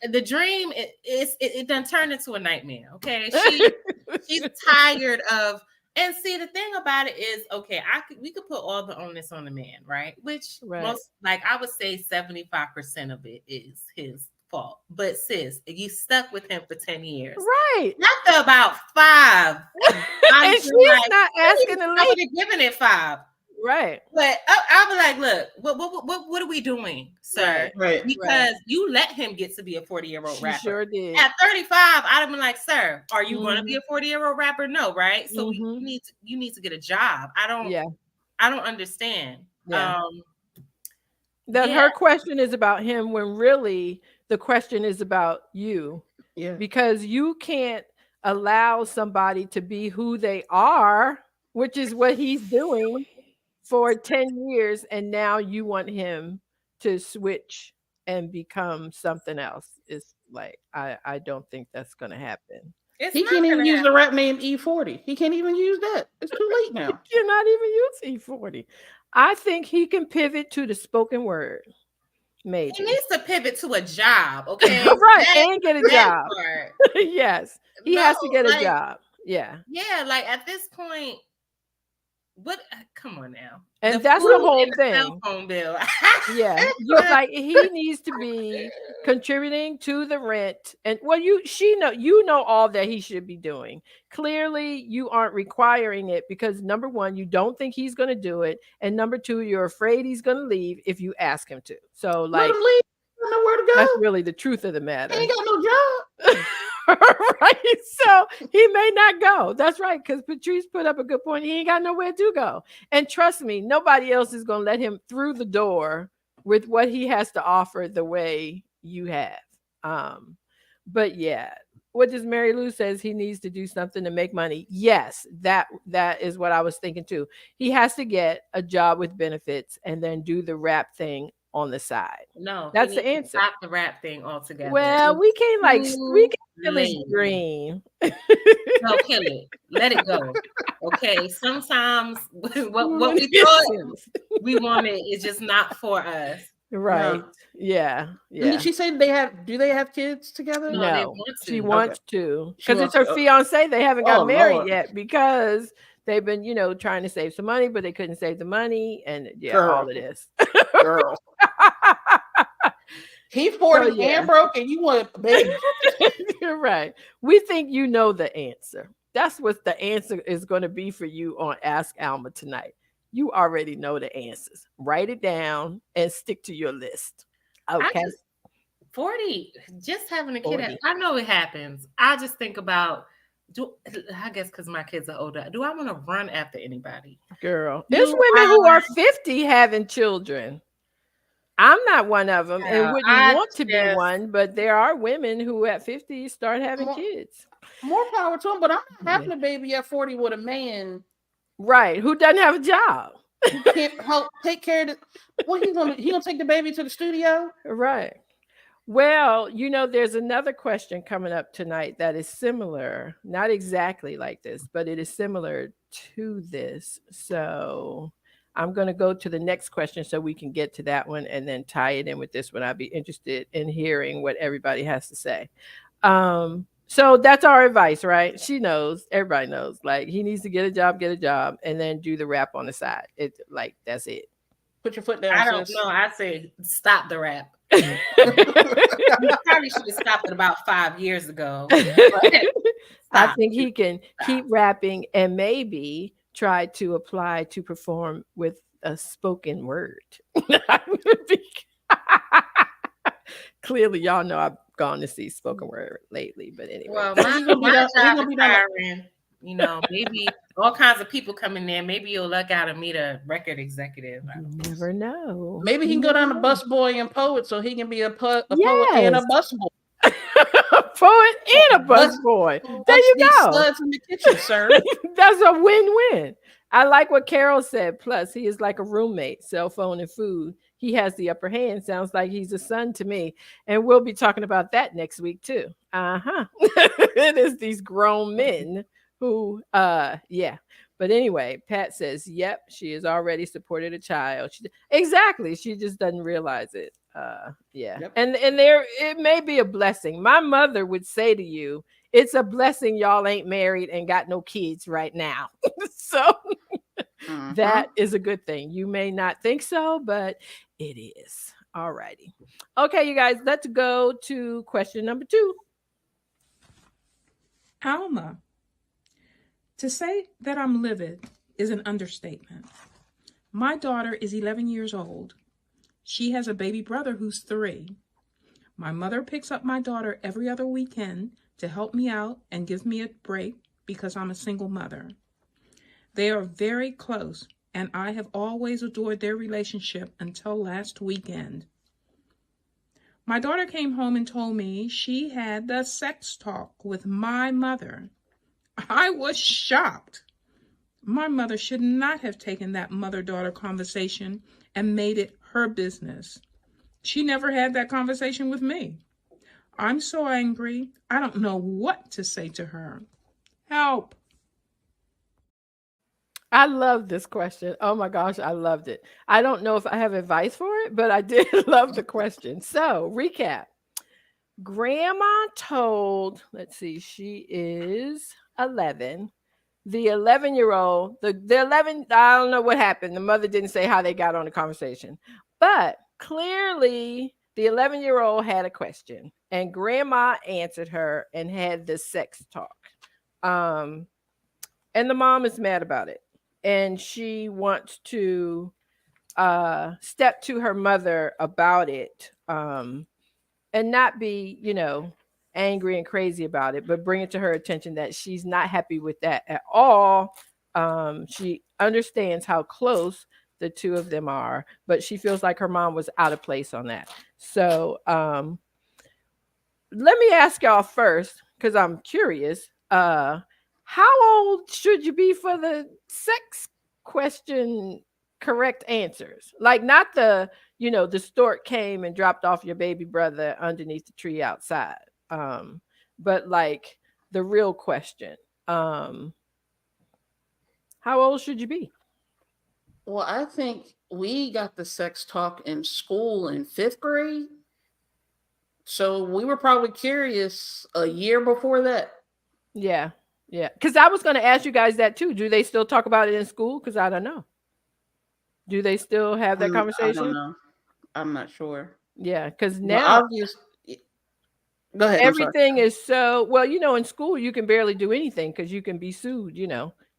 Speaker 4: The dream it done turned into a nightmare. Okay, she's tired of. And see, the thing about it is, okay, we could put all the onus on the man, right? Which
Speaker 2: Right.
Speaker 4: most, like I would say 75% of it is his fault. But sis, if you stuck with him for 10 years.
Speaker 2: Right.
Speaker 4: After about 5,
Speaker 2: and she's not asking to
Speaker 4: I
Speaker 2: leave.
Speaker 4: would have given it 5.
Speaker 2: Right.
Speaker 4: But I'll be like, look, what are we doing, sir?
Speaker 3: Right.
Speaker 4: Because you let him get to be a 40-year-old
Speaker 2: She
Speaker 4: rapper.
Speaker 2: sure did.
Speaker 4: At 35, I'd have been like, sir, are you going to be a 40-year-old rapper? No, right? So you need to get a job. I don't understand.
Speaker 2: Yeah. Her question is about him when really the question is about you.
Speaker 3: Yeah.
Speaker 2: Because you can't allow somebody to be who they are, which is what he's doing for 10 years, and now you want him to switch and become something else. It's like I don't think that's gonna happen.
Speaker 3: He can't even use the rap name E40. He can't even use that. It's too late now.
Speaker 2: He cannot even use E40. I think he can pivot to the spoken word. Maybe
Speaker 4: he needs to pivot to a job, okay?
Speaker 2: Right, and get a job. Yes, he has to get a
Speaker 4: like,
Speaker 2: job. Yeah,
Speaker 4: like at this point, what? Come on now.
Speaker 2: And that's the whole thing.
Speaker 4: Cell phone bill.
Speaker 2: Yeah, like he needs to be contributing to the rent, and well, you know all that he should be doing. Clearly, you aren't requiring it because number one, you don't think he's going to do it, and number two, you're afraid he's going to leave if you ask him to. So, like,
Speaker 3: let him leave. Don't know where to go.
Speaker 2: That's really the truth of the matter.
Speaker 3: He ain't got no job.
Speaker 2: Right, so he may not go. That's right, because Patrice put up a good point. He ain't got nowhere to go, and trust me, nobody else is going to let him through the door with what he has to offer the way you have. But yeah, what does Mary Lou says he needs to do something to make money? Yes, that is what I was thinking too. He has to get a job with benefits and then do the rap thing on the side.
Speaker 4: No,
Speaker 2: that's the answer.
Speaker 4: Stop the rap thing altogether.
Speaker 2: Well, we can't kill his dream.
Speaker 4: No, kill it. Let it go. Okay. Sometimes what we thought we wanted is just not for us.
Speaker 2: Right. No. Yeah.
Speaker 3: Did she say do they have kids together?
Speaker 2: No, she wants to. Because it's her fiance. They haven't got married yet because they've been, trying to save some money, but they couldn't save the money. And all of this.
Speaker 3: Girl. He's 40 and broke, and you want a baby.
Speaker 2: You're right. We think you know the answer. That's what the answer is going to be for you on Ask Alma tonight. You already know the answers. Write it down and stick to your list. Okay.
Speaker 4: 40, just having a kid. I know it happens. I just think about, I guess because my kids are older, do I want to run after anybody?
Speaker 2: Girl, there's women who are 50 having children. I'm not one of them and wouldn't want to be one, but there are women who at 50 start having kids.
Speaker 3: More power to them, but I'm not having a baby at 40 with a man.
Speaker 2: Right, who doesn't have a job.
Speaker 3: Who can't help take care of it. What he gonna take the baby to the studio?
Speaker 2: Right. Well, there's another question coming up tonight that is similar, not exactly like this, but it is similar to this. So I'm going to go to the next question so we can get to that one and then tie it in with this one. I'd be interested in hearing what everybody has to say. So that's our advice, right? She knows, everybody knows. Like he needs to get a job, and then do the rap on the side. It like that's it.
Speaker 3: Put your foot down,
Speaker 4: I don't
Speaker 3: sis.
Speaker 4: know. I say stop the rap. You probably should have stopped it about 5 years ago. But
Speaker 2: I
Speaker 4: stop.
Speaker 2: think he can keep rapping and maybe try to apply to perform with a spoken word. Clearly, y'all know I've gone to see spoken word lately, but anyway.
Speaker 4: Well,
Speaker 3: He
Speaker 4: my,
Speaker 3: gonna be
Speaker 4: my
Speaker 3: down. He
Speaker 4: job
Speaker 3: gonna
Speaker 4: is
Speaker 3: be down.
Speaker 4: hiring. You know, maybe all kinds of people coming in. Maybe you'll luck out and meet a record executive.
Speaker 2: You never know.
Speaker 3: Maybe he
Speaker 2: You
Speaker 3: can go down
Speaker 2: never
Speaker 3: to
Speaker 2: know.
Speaker 3: busboy and poet, so he can be a poet and
Speaker 2: Yes.
Speaker 3: a busboy.
Speaker 2: A poet and a busboy. There
Speaker 3: Bust
Speaker 2: you
Speaker 3: these
Speaker 2: go.
Speaker 3: studs in the kitchen, sir.
Speaker 2: That's a win-win. I like what Carol said. Plus, he is like a roommate, cell phone and food. He has the upper hand. Sounds like he's a son to me. And we'll be talking about that next week too. Uh-huh. It is these grown men who yeah. But anyway, Pat says, "Yep, she has already supported a child." Exactly. She just doesn't realize it. Yeah.
Speaker 3: Yep.
Speaker 2: And there it may be a blessing. My mother would say to you, it's a blessing y'all ain't married and got no kids right now. So that is a good thing. You may not think so, but it is. All righty. Okay, you guys, let's go to question number 2.
Speaker 6: Alma, to say that I'm livid is an understatement. My daughter is 11 years old. She has a baby brother who's 3. My mother picks up my daughter every other weekend to help me out and give me a break because I'm a single mother. They are very close, and I have always adored their relationship until last weekend. My daughter came home and told me she had the sex talk with my mother. I was shocked. My mother should not have taken that mother-daughter conversation and made it her business. She never had that conversation with me. I'm so angry, I don't know what to say to her. Help.
Speaker 2: I love this question. Oh my gosh, I loved it. I don't know if I have advice for it, but I did love the question. So, recap. Grandma told, let's see, she is 11. The 11-year-old, the 11, I don't know what happened. The mother didn't say how they got on the conversation. But clearly, the 11-year-old had a question, and grandma answered her and had the sex talk. And the mom is mad about it. And she wants to step to her mother about it, and not be, angry and crazy about it, but bring it to her attention that she's not happy with that at all. She understands how close the two of them are, but she feels like her mom was out of place on that. So let me ask y'all first, because I'm curious. How old should you be for the sex question correct answers? Like not the stork came and dropped off your baby brother underneath the tree outside. But like the real question. How old should you be?
Speaker 3: Well, I think we got the sex talk in school in 5th grade. So we were probably curious a year before that.
Speaker 2: Yeah. Yeah. Because I was going to ask you guys that too. Do they still talk about it in school? Because I don't know. Do they still have that
Speaker 3: I
Speaker 2: conversation?
Speaker 3: don't know. I'm not sure.
Speaker 2: Yeah. Because
Speaker 3: Well,
Speaker 2: now
Speaker 3: go ahead.
Speaker 2: everything is so well, in school you can barely do anything because you can be sued.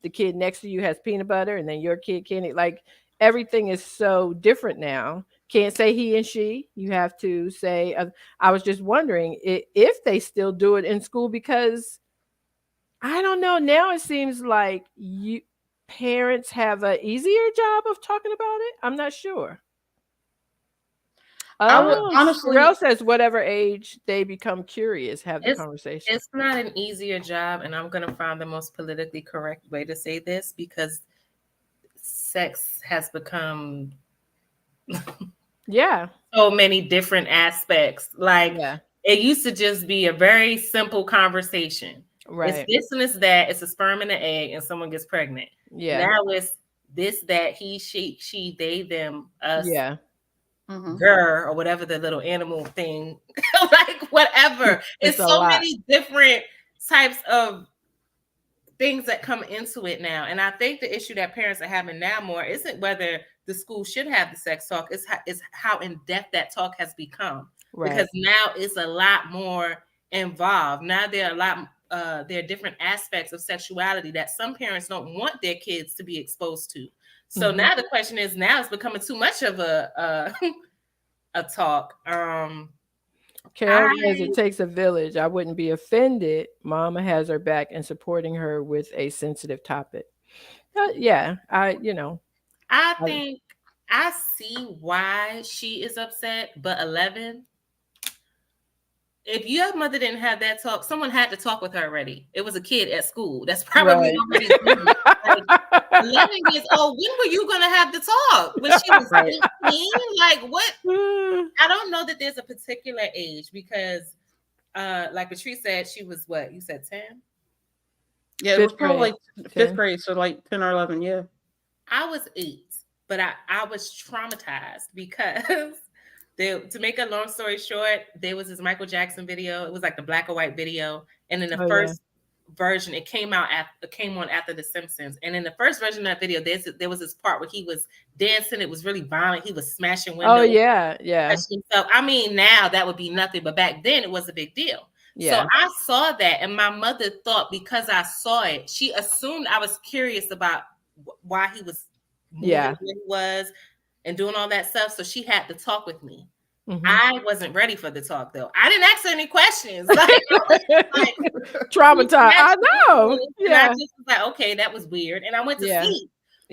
Speaker 2: The kid next to you has peanut butter and then your kid can't eat. Like everything is so different now. Can't say he and she. You have to say, I was just wondering if they still do it in school, because I don't know. Now it seems like parents have an easier job of talking about it. I'm not sure.
Speaker 3: I would honestly.
Speaker 2: Sherelle says whatever age they become curious, have the conversation.
Speaker 4: It's not an easier job, and I'm going to find the most politically correct way to say this, because sex has become
Speaker 2: yeah,
Speaker 4: so many different aspects. Like it used to just be a very simple conversation.
Speaker 2: Right.
Speaker 4: It's this and it's that. It's a sperm and an egg, and someone gets pregnant.
Speaker 2: Yeah.
Speaker 4: Now it's this, that, he, she, they, them, us.
Speaker 2: Yeah.
Speaker 4: Girl, or whatever the little animal thing, like whatever. It's so many different types of things that come into it now. And I think the issue that parents are having now more isn't whether the school should have the sex talk, it's how in depth that talk has become.
Speaker 2: Right.
Speaker 4: Because now it's a lot more involved. Now there are different aspects of sexuality that some parents don't want their kids to be exposed to. So now the question is, now it's becoming too much of a talk.
Speaker 2: Carol says it takes a village. I wouldn't be offended. Mama has her back and supporting her with a sensitive topic. Yeah,
Speaker 4: I think I see why she is upset, but 11, if your mother didn't have that talk, someone had to talk with her already. It was a kid at school. That's probably already like 11 years old. When were you going to have the talk? When she was 15? Like what? I don't know that there's a particular age because like Patrice said, she was what? You said 10?
Speaker 3: Yeah, it was probably like 5th grade, so like 10 or 11, yeah.
Speaker 4: I was 8, but I was traumatized because to make a long story short, there was this Michael Jackson video. It was like the black and white video. And in the first version, it came on after The Simpsons. And in the first version of that video, there was this part where he was dancing. It was really violent. He was smashing windows.
Speaker 2: Oh, yeah.
Speaker 4: So, I mean, now that would be nothing. But back then, it was a big deal. Yeah. So I saw that. And my mother thought because I saw it, she assumed I was curious about why he was moving where he was and doing all that stuff. So she had to talk with me. I wasn't ready for the talk though. I didn't ask her any questions. Like,
Speaker 2: traumatized. I know.
Speaker 4: And I just was like, okay, that was weird. And I went to sleep.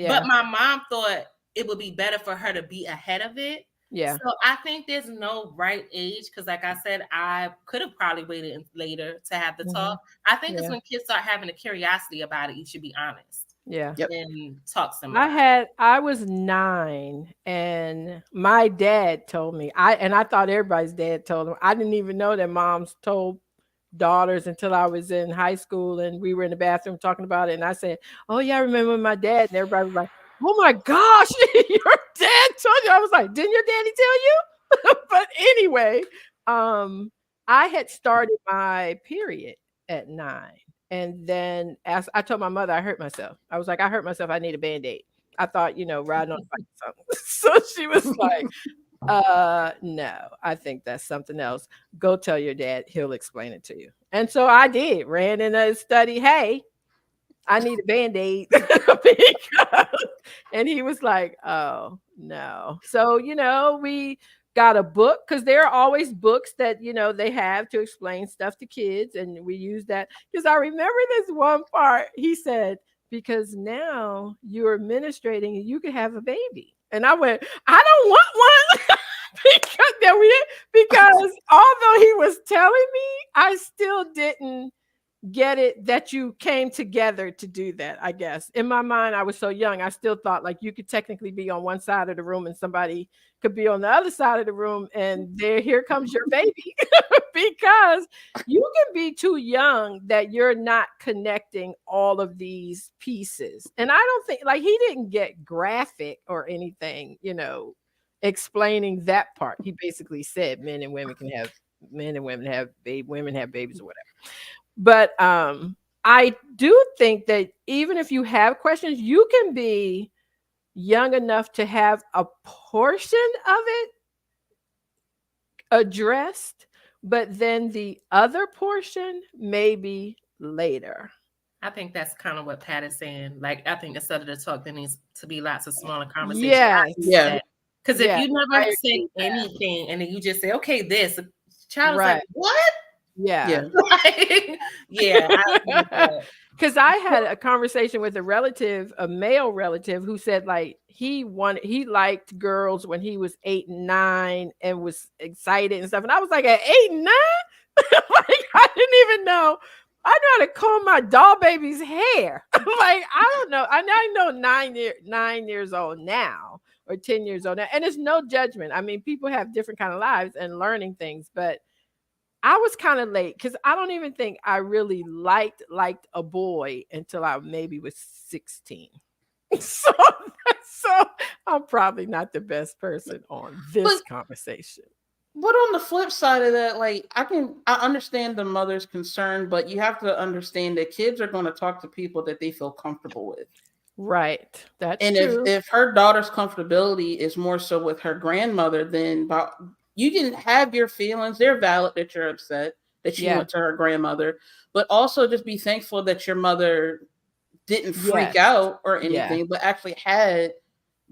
Speaker 4: But my mom thought it would be better for her to be ahead of it. Yeah. So I think there's no right age because, like I said, I could have probably waited later to have the talk. I think it's when kids start having a curiosity about it, you should be honest.
Speaker 2: Yeah.
Speaker 4: And talk some more.
Speaker 2: I was 9 and my dad told me, I thought everybody's dad told them. I didn't even know that moms told daughters until I was in high school and we were in the bathroom talking about it. And I said, oh yeah, I remember my dad. And everybody was like, oh my gosh, your dad told you. I was like, didn't your daddy tell you? But anyway, I had started my period at 9. And then as I told my mother, I hurt myself. I was like, I hurt myself. I need a Band-Aid. I thought, riding on a bike or something. So she was like, no, I think that's something else. Go tell your dad. He'll explain it to you. And so I did. Ran in a study. Hey, I need a Band-Aid. And he was like, oh, no. So, we got a book because there are always books that they have to explain stuff to kids, and we use that because I remember this one part. He said, because now you're administrating and you can have a baby. And I went, I don't want one. because although he was telling me, I still didn't get it that you came together to do that. I guess in my mind, I was so young, I still thought like you could technically be on one side of the room and somebody could be on the other side of the room, and here comes your baby. Because you can be too young that you're not connecting all of these pieces. And I don't think like he didn't get graphic or anything, explaining that part. He basically said men and women have women have babies or whatever. But I do think that even if you have questions, you can be young enough to have a portion of it addressed, but then the other portion maybe later.
Speaker 4: I think that's kind of what Pat is saying. Like, I think instead of the talk, there needs to be lots of smaller conversations.
Speaker 2: Yeah.
Speaker 4: Because if you never say anything and then you just say, okay, this, the child is like, what?
Speaker 2: Yeah.
Speaker 4: Yeah.
Speaker 2: Because I had a conversation with a male relative who said like he liked girls when he was 8 and 9 and was excited and stuff. And I was like, at 8 and 9? Like, I didn't even know. I know how to comb my doll baby's hair. Like, I don't know. I know 9 years old now or 10 years old now. And it's no judgment. I mean, people have different kind of lives and learning things, but I was kind of late because I don't even think I really liked a boy until I maybe was 16. So I'm probably not the best person on this conversation.
Speaker 3: But on the flip side of that, like I understand the mother's concern, but you have to understand that kids are going to talk to people that they feel comfortable with.
Speaker 2: Right. That's
Speaker 3: And
Speaker 2: true.
Speaker 3: if her daughter's comfortability is more so with her grandmother, then you can have your feelings. They're valid that you're upset that she
Speaker 2: Yeah.
Speaker 3: went to her grandmother, but also just be thankful that your mother didn't freak
Speaker 2: Yes.
Speaker 3: out or
Speaker 2: Yeah.
Speaker 3: anything, but actually had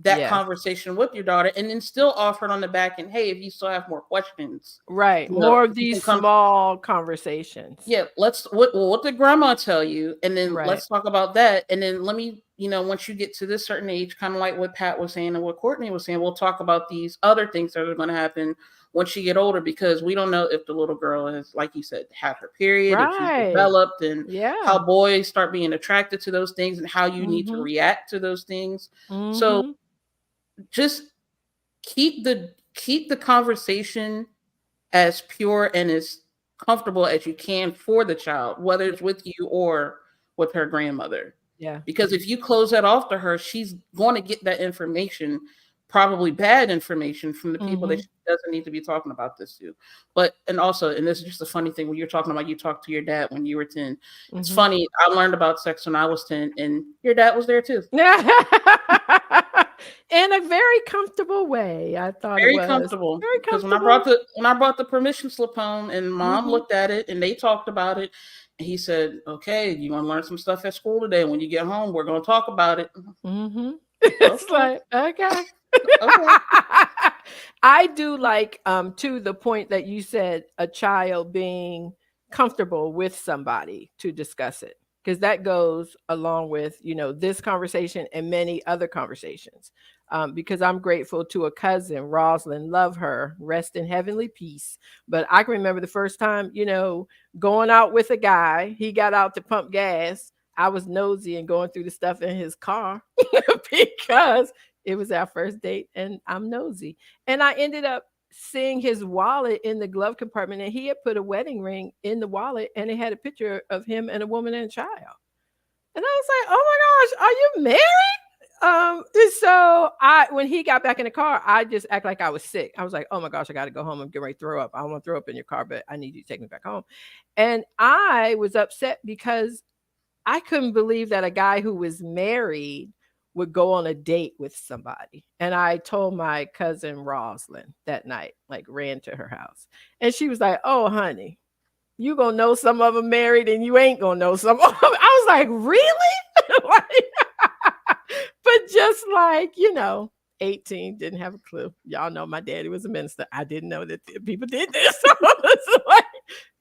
Speaker 3: that
Speaker 2: Yes.
Speaker 3: conversation with your daughter, and then still offered on the back and, hey, if you still have more questions,
Speaker 2: Right.
Speaker 3: you know,
Speaker 2: More of
Speaker 3: you
Speaker 2: these
Speaker 3: can come.
Speaker 2: small conversations.
Speaker 3: Yeah, what did grandma tell you, and then
Speaker 2: Right.
Speaker 3: let's talk about that, and then let me, once you get to this certain age, kind of like what Pat was saying and what Courtney was saying, we'll talk about these other things that are going to happen once you get older, because we don't know if the little girl has, like you said, had her period, if she's
Speaker 2: Right.
Speaker 3: developed, and how
Speaker 2: Yeah.
Speaker 3: boys start being attracted to those things and how you need to
Speaker 2: Mhm.
Speaker 3: react to those things. So
Speaker 2: Mhm.
Speaker 3: just keep the conversation as pure and as comfortable as you can for the child, whether
Speaker 2: Yeah.
Speaker 3: it's with you or with her grandmother.
Speaker 2: Yeah.
Speaker 3: Because if you close that off to her, she's going to get that information, probably bad information, from the people that
Speaker 2: Mhm.
Speaker 3: she doesn't need to be talking about this to. And also, and this is just a funny thing, when you're talking about you talked to your dad when you were 10. It's
Speaker 2: Mhm.
Speaker 3: funny, I learned about sex when I was 10, and your dad was there too.
Speaker 2: In a very comfortable way, I thought it
Speaker 3: Very
Speaker 2: was.
Speaker 3: comfortable,
Speaker 2: Very
Speaker 3: because
Speaker 2: comfortable.
Speaker 3: when I brought the permission slip home and mom
Speaker 2: Mhm.
Speaker 3: looked at it and they talked about it, and he said, "Okay, you want to learn some stuff at school today. When you get home, we're going to talk about it."
Speaker 2: Mhm. It's
Speaker 3: Okay,
Speaker 2: like, okay.
Speaker 3: okay.
Speaker 2: I do like to the point that you said a child being comfortable with somebody to discuss it, because that goes along with, this conversation and many other conversations. Because I'm grateful to a cousin, Roslyn, love her, rest in heavenly peace. But I can remember the first time, going out with a guy. He got out to pump gas. I was nosy and going through the stuff in his car because it was our first date and I'm nosy. And I ended up seeing his wallet in the glove compartment, and he had put a wedding ring in the wallet and it had a picture of him and a woman and a child. And I was like, "Oh my gosh, are you married?" And so when he got back in the car, I just act like I was sick. I was like, "Oh my gosh, I got to go home. I'm getting ready to throw up. I don't want to throw up in your car, but I need you to take me back home." And I was upset because I couldn't believe that a guy who was married would go on a date with somebody. And I told my cousin Roslyn that night, like ran to her house. And she was like, "Oh, honey, you gonna know some of them married and you ain't gonna know some of them." I was like, "Really?" Like, but just like, 18, didn't have a clue. Y'all know my daddy was a minister. I didn't know that people did this. So it's like,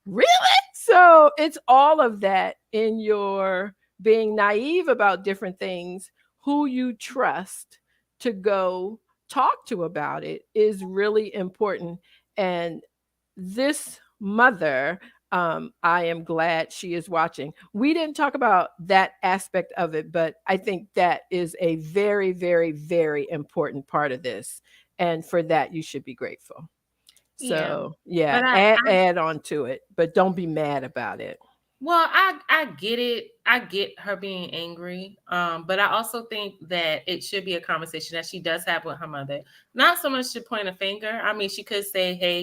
Speaker 2: really? So it's all of that in your being naive about different things. Who you trust to go talk to about it is really important. And this mother, I am glad she is watching. We didn't talk about that aspect of it, but I think that is a very, very, very important part of this. And for that, you should be grateful.
Speaker 4: Yeah.
Speaker 2: So, yeah,
Speaker 4: But
Speaker 2: add on to it, but don't be mad about it.
Speaker 4: well, I get it. I get her being angry. But I also think that it should be a conversation that she does have with her mother. Not so much to point a finger. I mean, she could say, "Hey,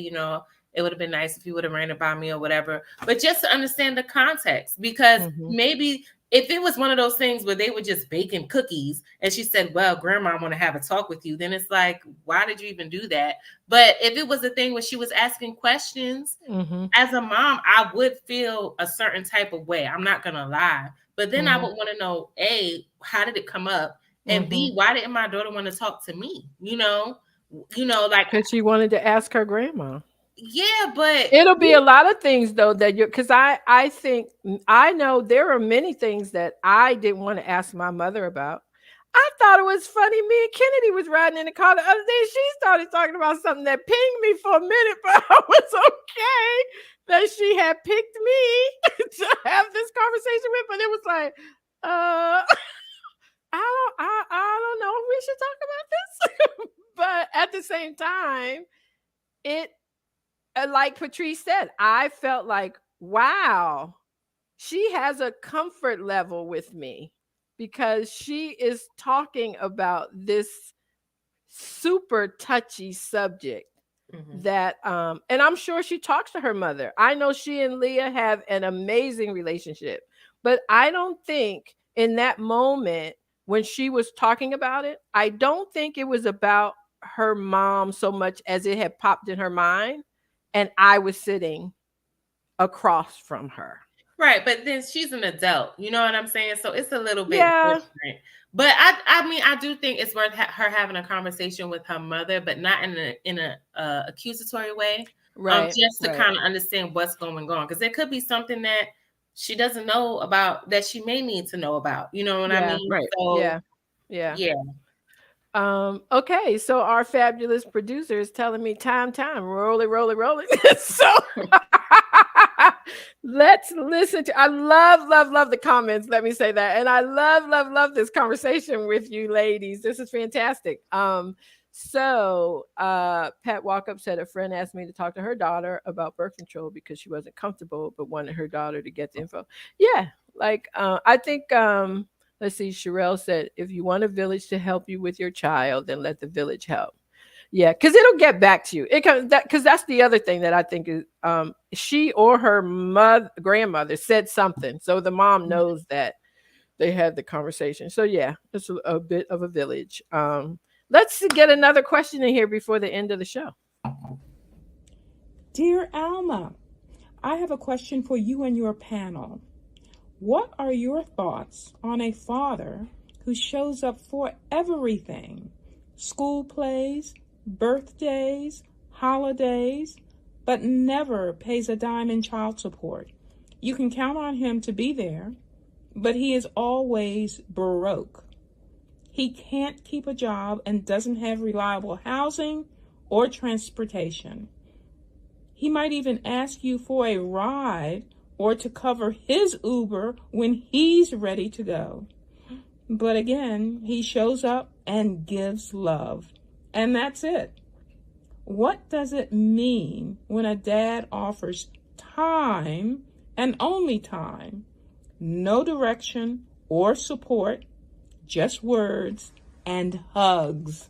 Speaker 4: it would have been nice if you would have ran it by me or whatever." But just to understand the context, because
Speaker 2: Mhm.
Speaker 4: maybe if it was one of those things where they were just baking cookies and she said, "Well, grandma, I want to have a talk with you," then it's like, why did you even do that? But if it was a thing where she was asking questions,
Speaker 2: Mhm.
Speaker 4: as a mom, I would feel a certain type of way. I'm not gonna lie. But then I
Speaker 2: Mhm.
Speaker 4: would want to know, A, how did it come up? And
Speaker 2: Mhm.
Speaker 4: B, why didn't my daughter want to talk to me? Like,
Speaker 2: 'Cause she wanted to ask her grandma.
Speaker 4: yeah, but
Speaker 2: It'll be a lot of things though that you, because I think I know there are many things that I didn't want to ask my mother about. I thought it was funny. Me and Kennedy was riding in the car the other day. She started talking about something that pinged me for a minute, but I was okay that she had picked me to have this conversation with. But it was like, I don't know if we should talk about this. But at the same time, it like Patrice said, I felt like, wow, she has a comfort level with me because she is talking about this super touchy subject that and I'm sure she talks to her mother. I know she and Leah have an amazing relationship, but I don't think in that moment when she was talking about it, I don't think it was about her mom so much as it had popped in her mind and I was sitting across from her.
Speaker 4: Right, but then she's an adult. You know what I'm saying? So it's a little bit
Speaker 2: Yeah.
Speaker 4: different. But I mean, I do think it's worth her having a conversation with her mother, but not in a accusatory way.
Speaker 2: Right.
Speaker 4: Just to
Speaker 2: Right.
Speaker 4: kind of understand what's going on, because there could be something that she doesn't know about that she may need to know about. You know what I
Speaker 2: Yeah.
Speaker 4: mean?
Speaker 3: Right.
Speaker 4: So
Speaker 2: Yeah. Yeah.
Speaker 4: yeah.
Speaker 2: Okay, so our fabulous producer is telling me time, roll it. So let's listen to. I love the comments. Let me say that, and I love this conversation with you, ladies. This is fantastic. So Pat Walkup said a friend asked me to talk to her daughter about birth control because she wasn't comfortable, but wanted her daughter to get the info. Yeah, like I think. Let's see, Sherelle said, if you want a village to help you with your child, then let the village help. Yeah, because it'll get back to you. It comes that because that's the other thing that I think is she or her grandmother said something. So the mom knows that they had the conversation. So yeah, it's a bit of a village. Let's get another question in here before the end of the show.
Speaker 6: Dear Alma, I have a question for you and your panel. What are your thoughts on a father who shows up for everything? School plays, birthdays, holidays, but never pays a dime in child support. You can count on him to be there, but he is always broke. He can't keep a job and doesn't have reliable housing or transportation. He might even ask you for a ride or to cover his Uber when he's ready to go. But again, he shows up and gives love. And that's it. What does it mean when a dad offers time and only time, no direction or support, just words and hugs?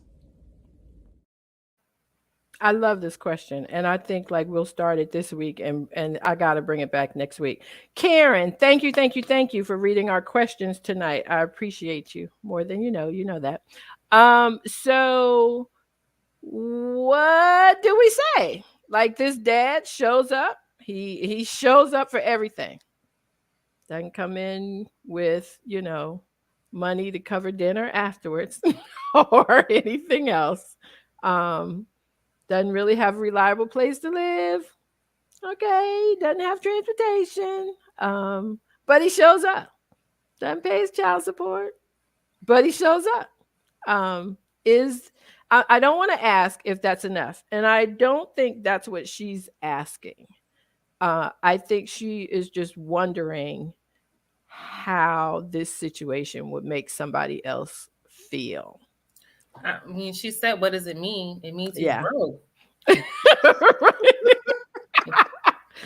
Speaker 2: I love this question, and I think like we'll start it this week, and I got to bring it back next week. Karen, thank you for reading our questions tonight. I appreciate you more than you know. You know that. So what do we say? Like this dad shows up. He shows up for everything. Doesn't come in with money to cover dinner afterwards or anything else. Um, doesn't really have a reliable place to live. Okay, doesn't have transportation. But he shows up. Doesn't pay his child support, but he shows up. Is I don't want to ask if that's enough, and I don't think that's what she's asking. I think she is just wondering how this situation would make somebody else feel.
Speaker 4: I mean, she said, what does it mean? It means he's
Speaker 2: Yeah.
Speaker 4: broke.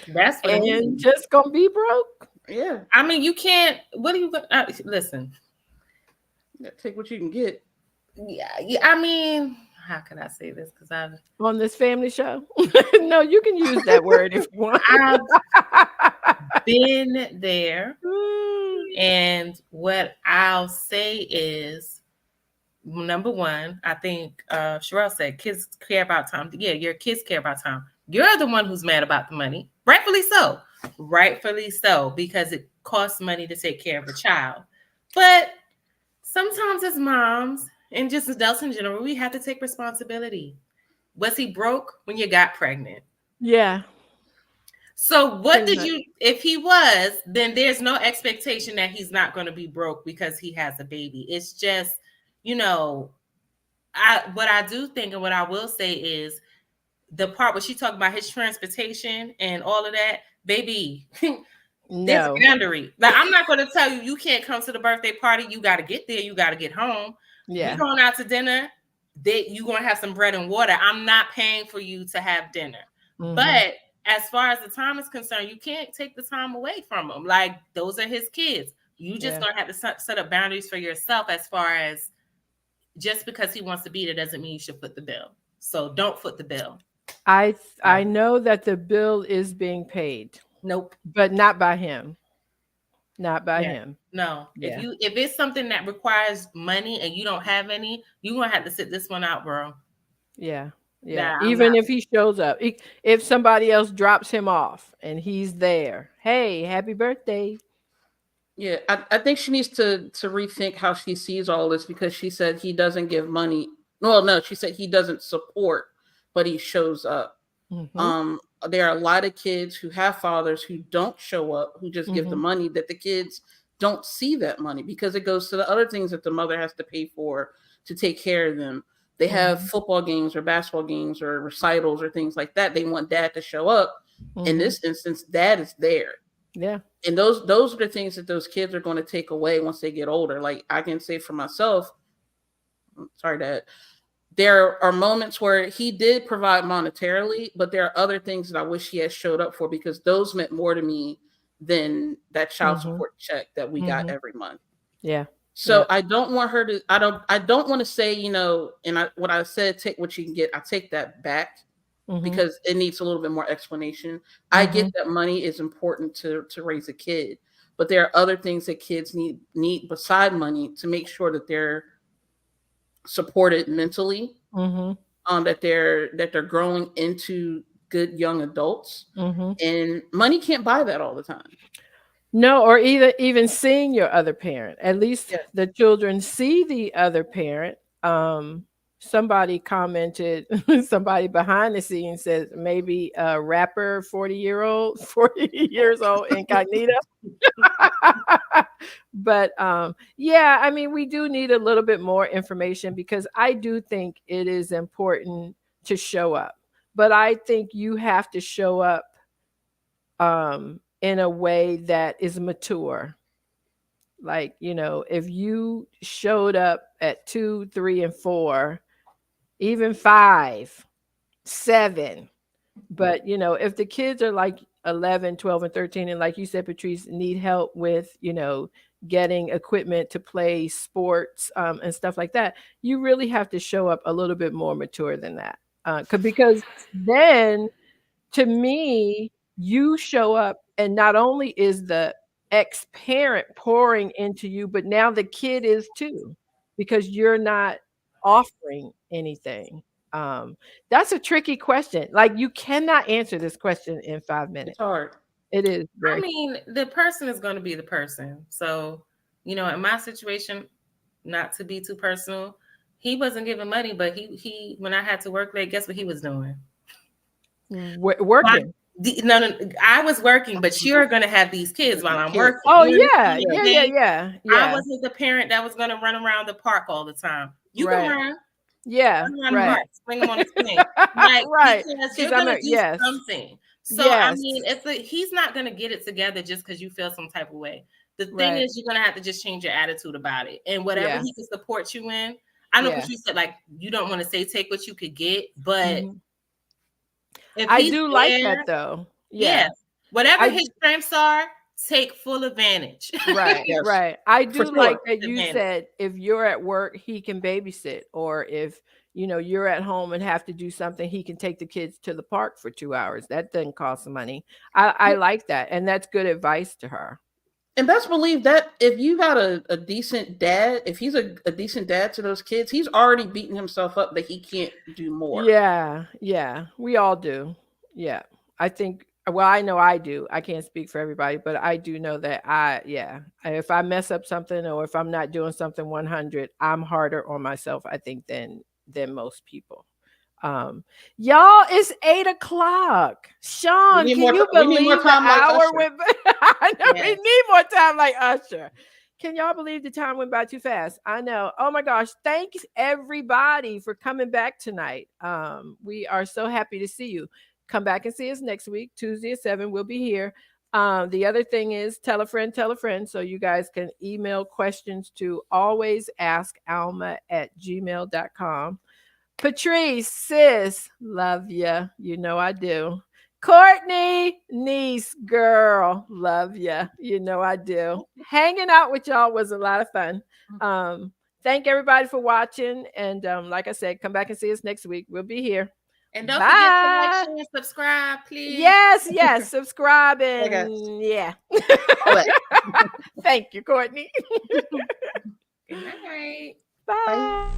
Speaker 4: That's what it
Speaker 2: And
Speaker 4: means.
Speaker 2: just gonna be broke.
Speaker 3: Yeah.
Speaker 4: I mean, you can't. What are you gonna listen?
Speaker 3: Take what you can get.
Speaker 4: Yeah. I mean, how can I say this? Because I've
Speaker 2: On this family show. No, you can use that word if you want.
Speaker 4: been there, and what I'll say is, number one, I think Sherelle said kids care about time. Yeah, your kids care about time. You're the one who's mad about the money. Rightfully so. Rightfully so, because it costs money to take care of a child. But sometimes as moms and just adults in general, we have to take responsibility. Was he broke when you got pregnant?
Speaker 2: Yeah.
Speaker 4: So what did you, if he was, then there's no expectation that he's not going to be broke because he has a baby. It's just, what I do think and what I will say is the part where she talked about his transportation and all of that, baby, there's a boundary. Like, I'm not going to tell you can't come to the birthday party. You got to get there. You got to get home.
Speaker 2: Yeah.
Speaker 4: You're going out to dinner. You're going to have some bread and water. I'm not paying for you to have dinner. Mm-hmm. But as far as the time is concerned, you can't take the time away from him. Like, those are his kids. You just don't have to set up boundaries for yourself as far as just because he wants to be there doesn't mean you should foot the bill. So don't foot the bill.
Speaker 2: I
Speaker 4: So,
Speaker 2: know that the bill is being paid,
Speaker 4: nope.
Speaker 2: but not by him. Not by
Speaker 4: Yeah.
Speaker 2: him.
Speaker 4: No.
Speaker 2: Yeah.
Speaker 4: If it's something that requires money and you don't have any, you're gonna have to sit this one out, bro.
Speaker 2: Yeah. Yeah.
Speaker 4: Nah, I'm not.
Speaker 2: Even if he shows up, if somebody else drops him off and he's there, hey, happy birthday.
Speaker 3: Yeah, I think she needs to rethink how she sees all this, because she said he doesn't give money. Well, no, she said he doesn't support, but he shows up.
Speaker 2: Mm-hmm.
Speaker 3: There are a lot of kids who have fathers who don't show up, who just give the
Speaker 2: Mm-hmm.
Speaker 3: money, that the kids don't see that money because it goes to the other things that the mother has to pay for to take care of them. They have
Speaker 2: Mm-hmm.
Speaker 3: football games or basketball games or recitals or things like that. They want dad to show up. In
Speaker 2: Mm-hmm.
Speaker 3: this instance, dad is there.
Speaker 2: Yeah.
Speaker 3: And those are the things that those kids are going to take away once they get older. Like, I can say for myself, sorry, dad, there are moments where he did provide monetarily, but there are other things that I wish he had showed up for, because those meant more to me than that child
Speaker 2: Mm-hmm.
Speaker 3: support check that we got
Speaker 2: Mm-hmm.
Speaker 3: every month.
Speaker 2: Yeah.
Speaker 3: So
Speaker 2: Yeah.
Speaker 3: I don't want her to, I don't want to say, and what I said, take what you can get, I take that back,
Speaker 2: Mm-hmm.
Speaker 3: because it needs a little bit more explanation. I
Speaker 2: Mm-hmm.
Speaker 3: get that money is important to raise a kid, but there are other things that kids need beside money to make sure that they're supported mentally,
Speaker 2: Mm-hmm.
Speaker 3: that they're growing into good young adults,
Speaker 2: Mm-hmm.
Speaker 3: and money can't buy that all the time.
Speaker 2: No, or even seeing your other parent. At least
Speaker 3: Yeah.
Speaker 2: the children see the other parent. Somebody commented, somebody behind the scenes says maybe a rapper 40-year-old, 40 years old incognito. But yeah, I mean, we do need a little bit more information because I do think it is important to show up. But I think you have to show up in a way that is mature. Like, if you showed up at 2, 3, and 4, even 5, 7, but if the kids are like 11, 12, and 13, and like you said, Patrice, need help with, getting equipment to play sports and stuff like that, you really have to show up a little bit more mature than that. Because then, to me, you show up, and not only is the ex-parent pouring into you, but now the kid is too, because you're not offering anything. Um, that's a tricky question. Like, you cannot answer this question in 5
Speaker 3: It's
Speaker 2: minutes.
Speaker 3: hard.
Speaker 2: It is
Speaker 4: I
Speaker 2: very.
Speaker 4: mean, the person is going to be the person. So, in my situation, not to be too personal, he wasn't giving money, but he when I had to work late, guess what he was doing? Why?
Speaker 2: Working.
Speaker 4: No, no, I was working, but you're gonna have these kids while I'm
Speaker 3: Kids.
Speaker 4: working.
Speaker 2: Oh,
Speaker 4: You understand
Speaker 2: yeah.
Speaker 4: what
Speaker 3: Yeah.
Speaker 4: I'm
Speaker 2: Yeah, yeah,
Speaker 4: saying?
Speaker 2: yeah.
Speaker 4: I
Speaker 2: Yeah.
Speaker 4: wasn't the parent that was gonna run around the park all the time. You can
Speaker 2: Right.
Speaker 4: run
Speaker 2: Yeah,
Speaker 4: around the
Speaker 2: right.
Speaker 4: park, swing them on the swing, like
Speaker 2: Right.
Speaker 4: because
Speaker 2: Because
Speaker 4: you're
Speaker 2: I'm
Speaker 4: gonna
Speaker 2: a
Speaker 4: do
Speaker 2: yes.
Speaker 4: something. So I
Speaker 2: Yes.
Speaker 4: mean, he's not gonna get it together just because you feel some type of way. The thing
Speaker 2: Right.
Speaker 4: is, you're gonna have to just change your attitude about it, and whatever
Speaker 2: Yeah.
Speaker 4: he can support you in. I know
Speaker 2: Yeah.
Speaker 4: Patrice said like you don't want to say take what you could get, but
Speaker 2: Mhm.
Speaker 4: if
Speaker 2: I
Speaker 4: he's
Speaker 2: do like that
Speaker 4: there,
Speaker 2: though. Yeah.
Speaker 4: yeah, whatever
Speaker 2: I
Speaker 4: his strengths are, take full advantage.
Speaker 2: Right,
Speaker 3: Yes,
Speaker 2: right. I
Speaker 3: for
Speaker 2: do like
Speaker 3: sure.
Speaker 2: that you
Speaker 4: Advantage.
Speaker 2: said if you're at work, he can babysit, or if you're at home and have to do something, he can take the kids to the park for 2 hours. That doesn't cost money. I like that, and that's good advice to her.
Speaker 3: And best believe that if you got a decent dad, if he's a decent dad to those kids, he's already beating himself up that he can't do more.
Speaker 2: Yeah, yeah, we all do. Yeah. I think, well, I know I do. I can't speak for everybody, but I do know that yeah, if I mess up something or if I'm not doing something 100, I'm harder on myself, I think, than most people. Um, y'all, it's 8 o'clock.
Speaker 3: We
Speaker 2: Sean,
Speaker 3: need
Speaker 2: can
Speaker 3: more.
Speaker 2: you
Speaker 3: We need more
Speaker 2: believe the
Speaker 3: time like
Speaker 2: hour
Speaker 3: Usher.
Speaker 2: went by? I know we
Speaker 4: Yes.
Speaker 2: need more time like Usher. Can y'all believe the time went by too fast? I know. Oh my gosh. Thanks everybody for coming back tonight. We are so happy to see you. Come back and see us next week, Tuesday at 7. We'll be here. The other thing is tell a friend so you guys can email questions to alwaysask.alma@gmail.com. Patrice, sis, love ya. You know I do. Courtney, niece, girl, love ya. You know I do. Hanging out with y'all was a lot of fun. Thank everybody for watching. And like I said, come back and see us next week. We'll be here.
Speaker 4: And don't forget to like,
Speaker 2: Bye.
Speaker 4: share, and subscribe, please.
Speaker 2: Yes. Subscribe
Speaker 3: guys.
Speaker 2: and yeah.
Speaker 3: What?
Speaker 2: Thank you, Courtney.
Speaker 4: Good night.
Speaker 2: Bye.
Speaker 3: Bye.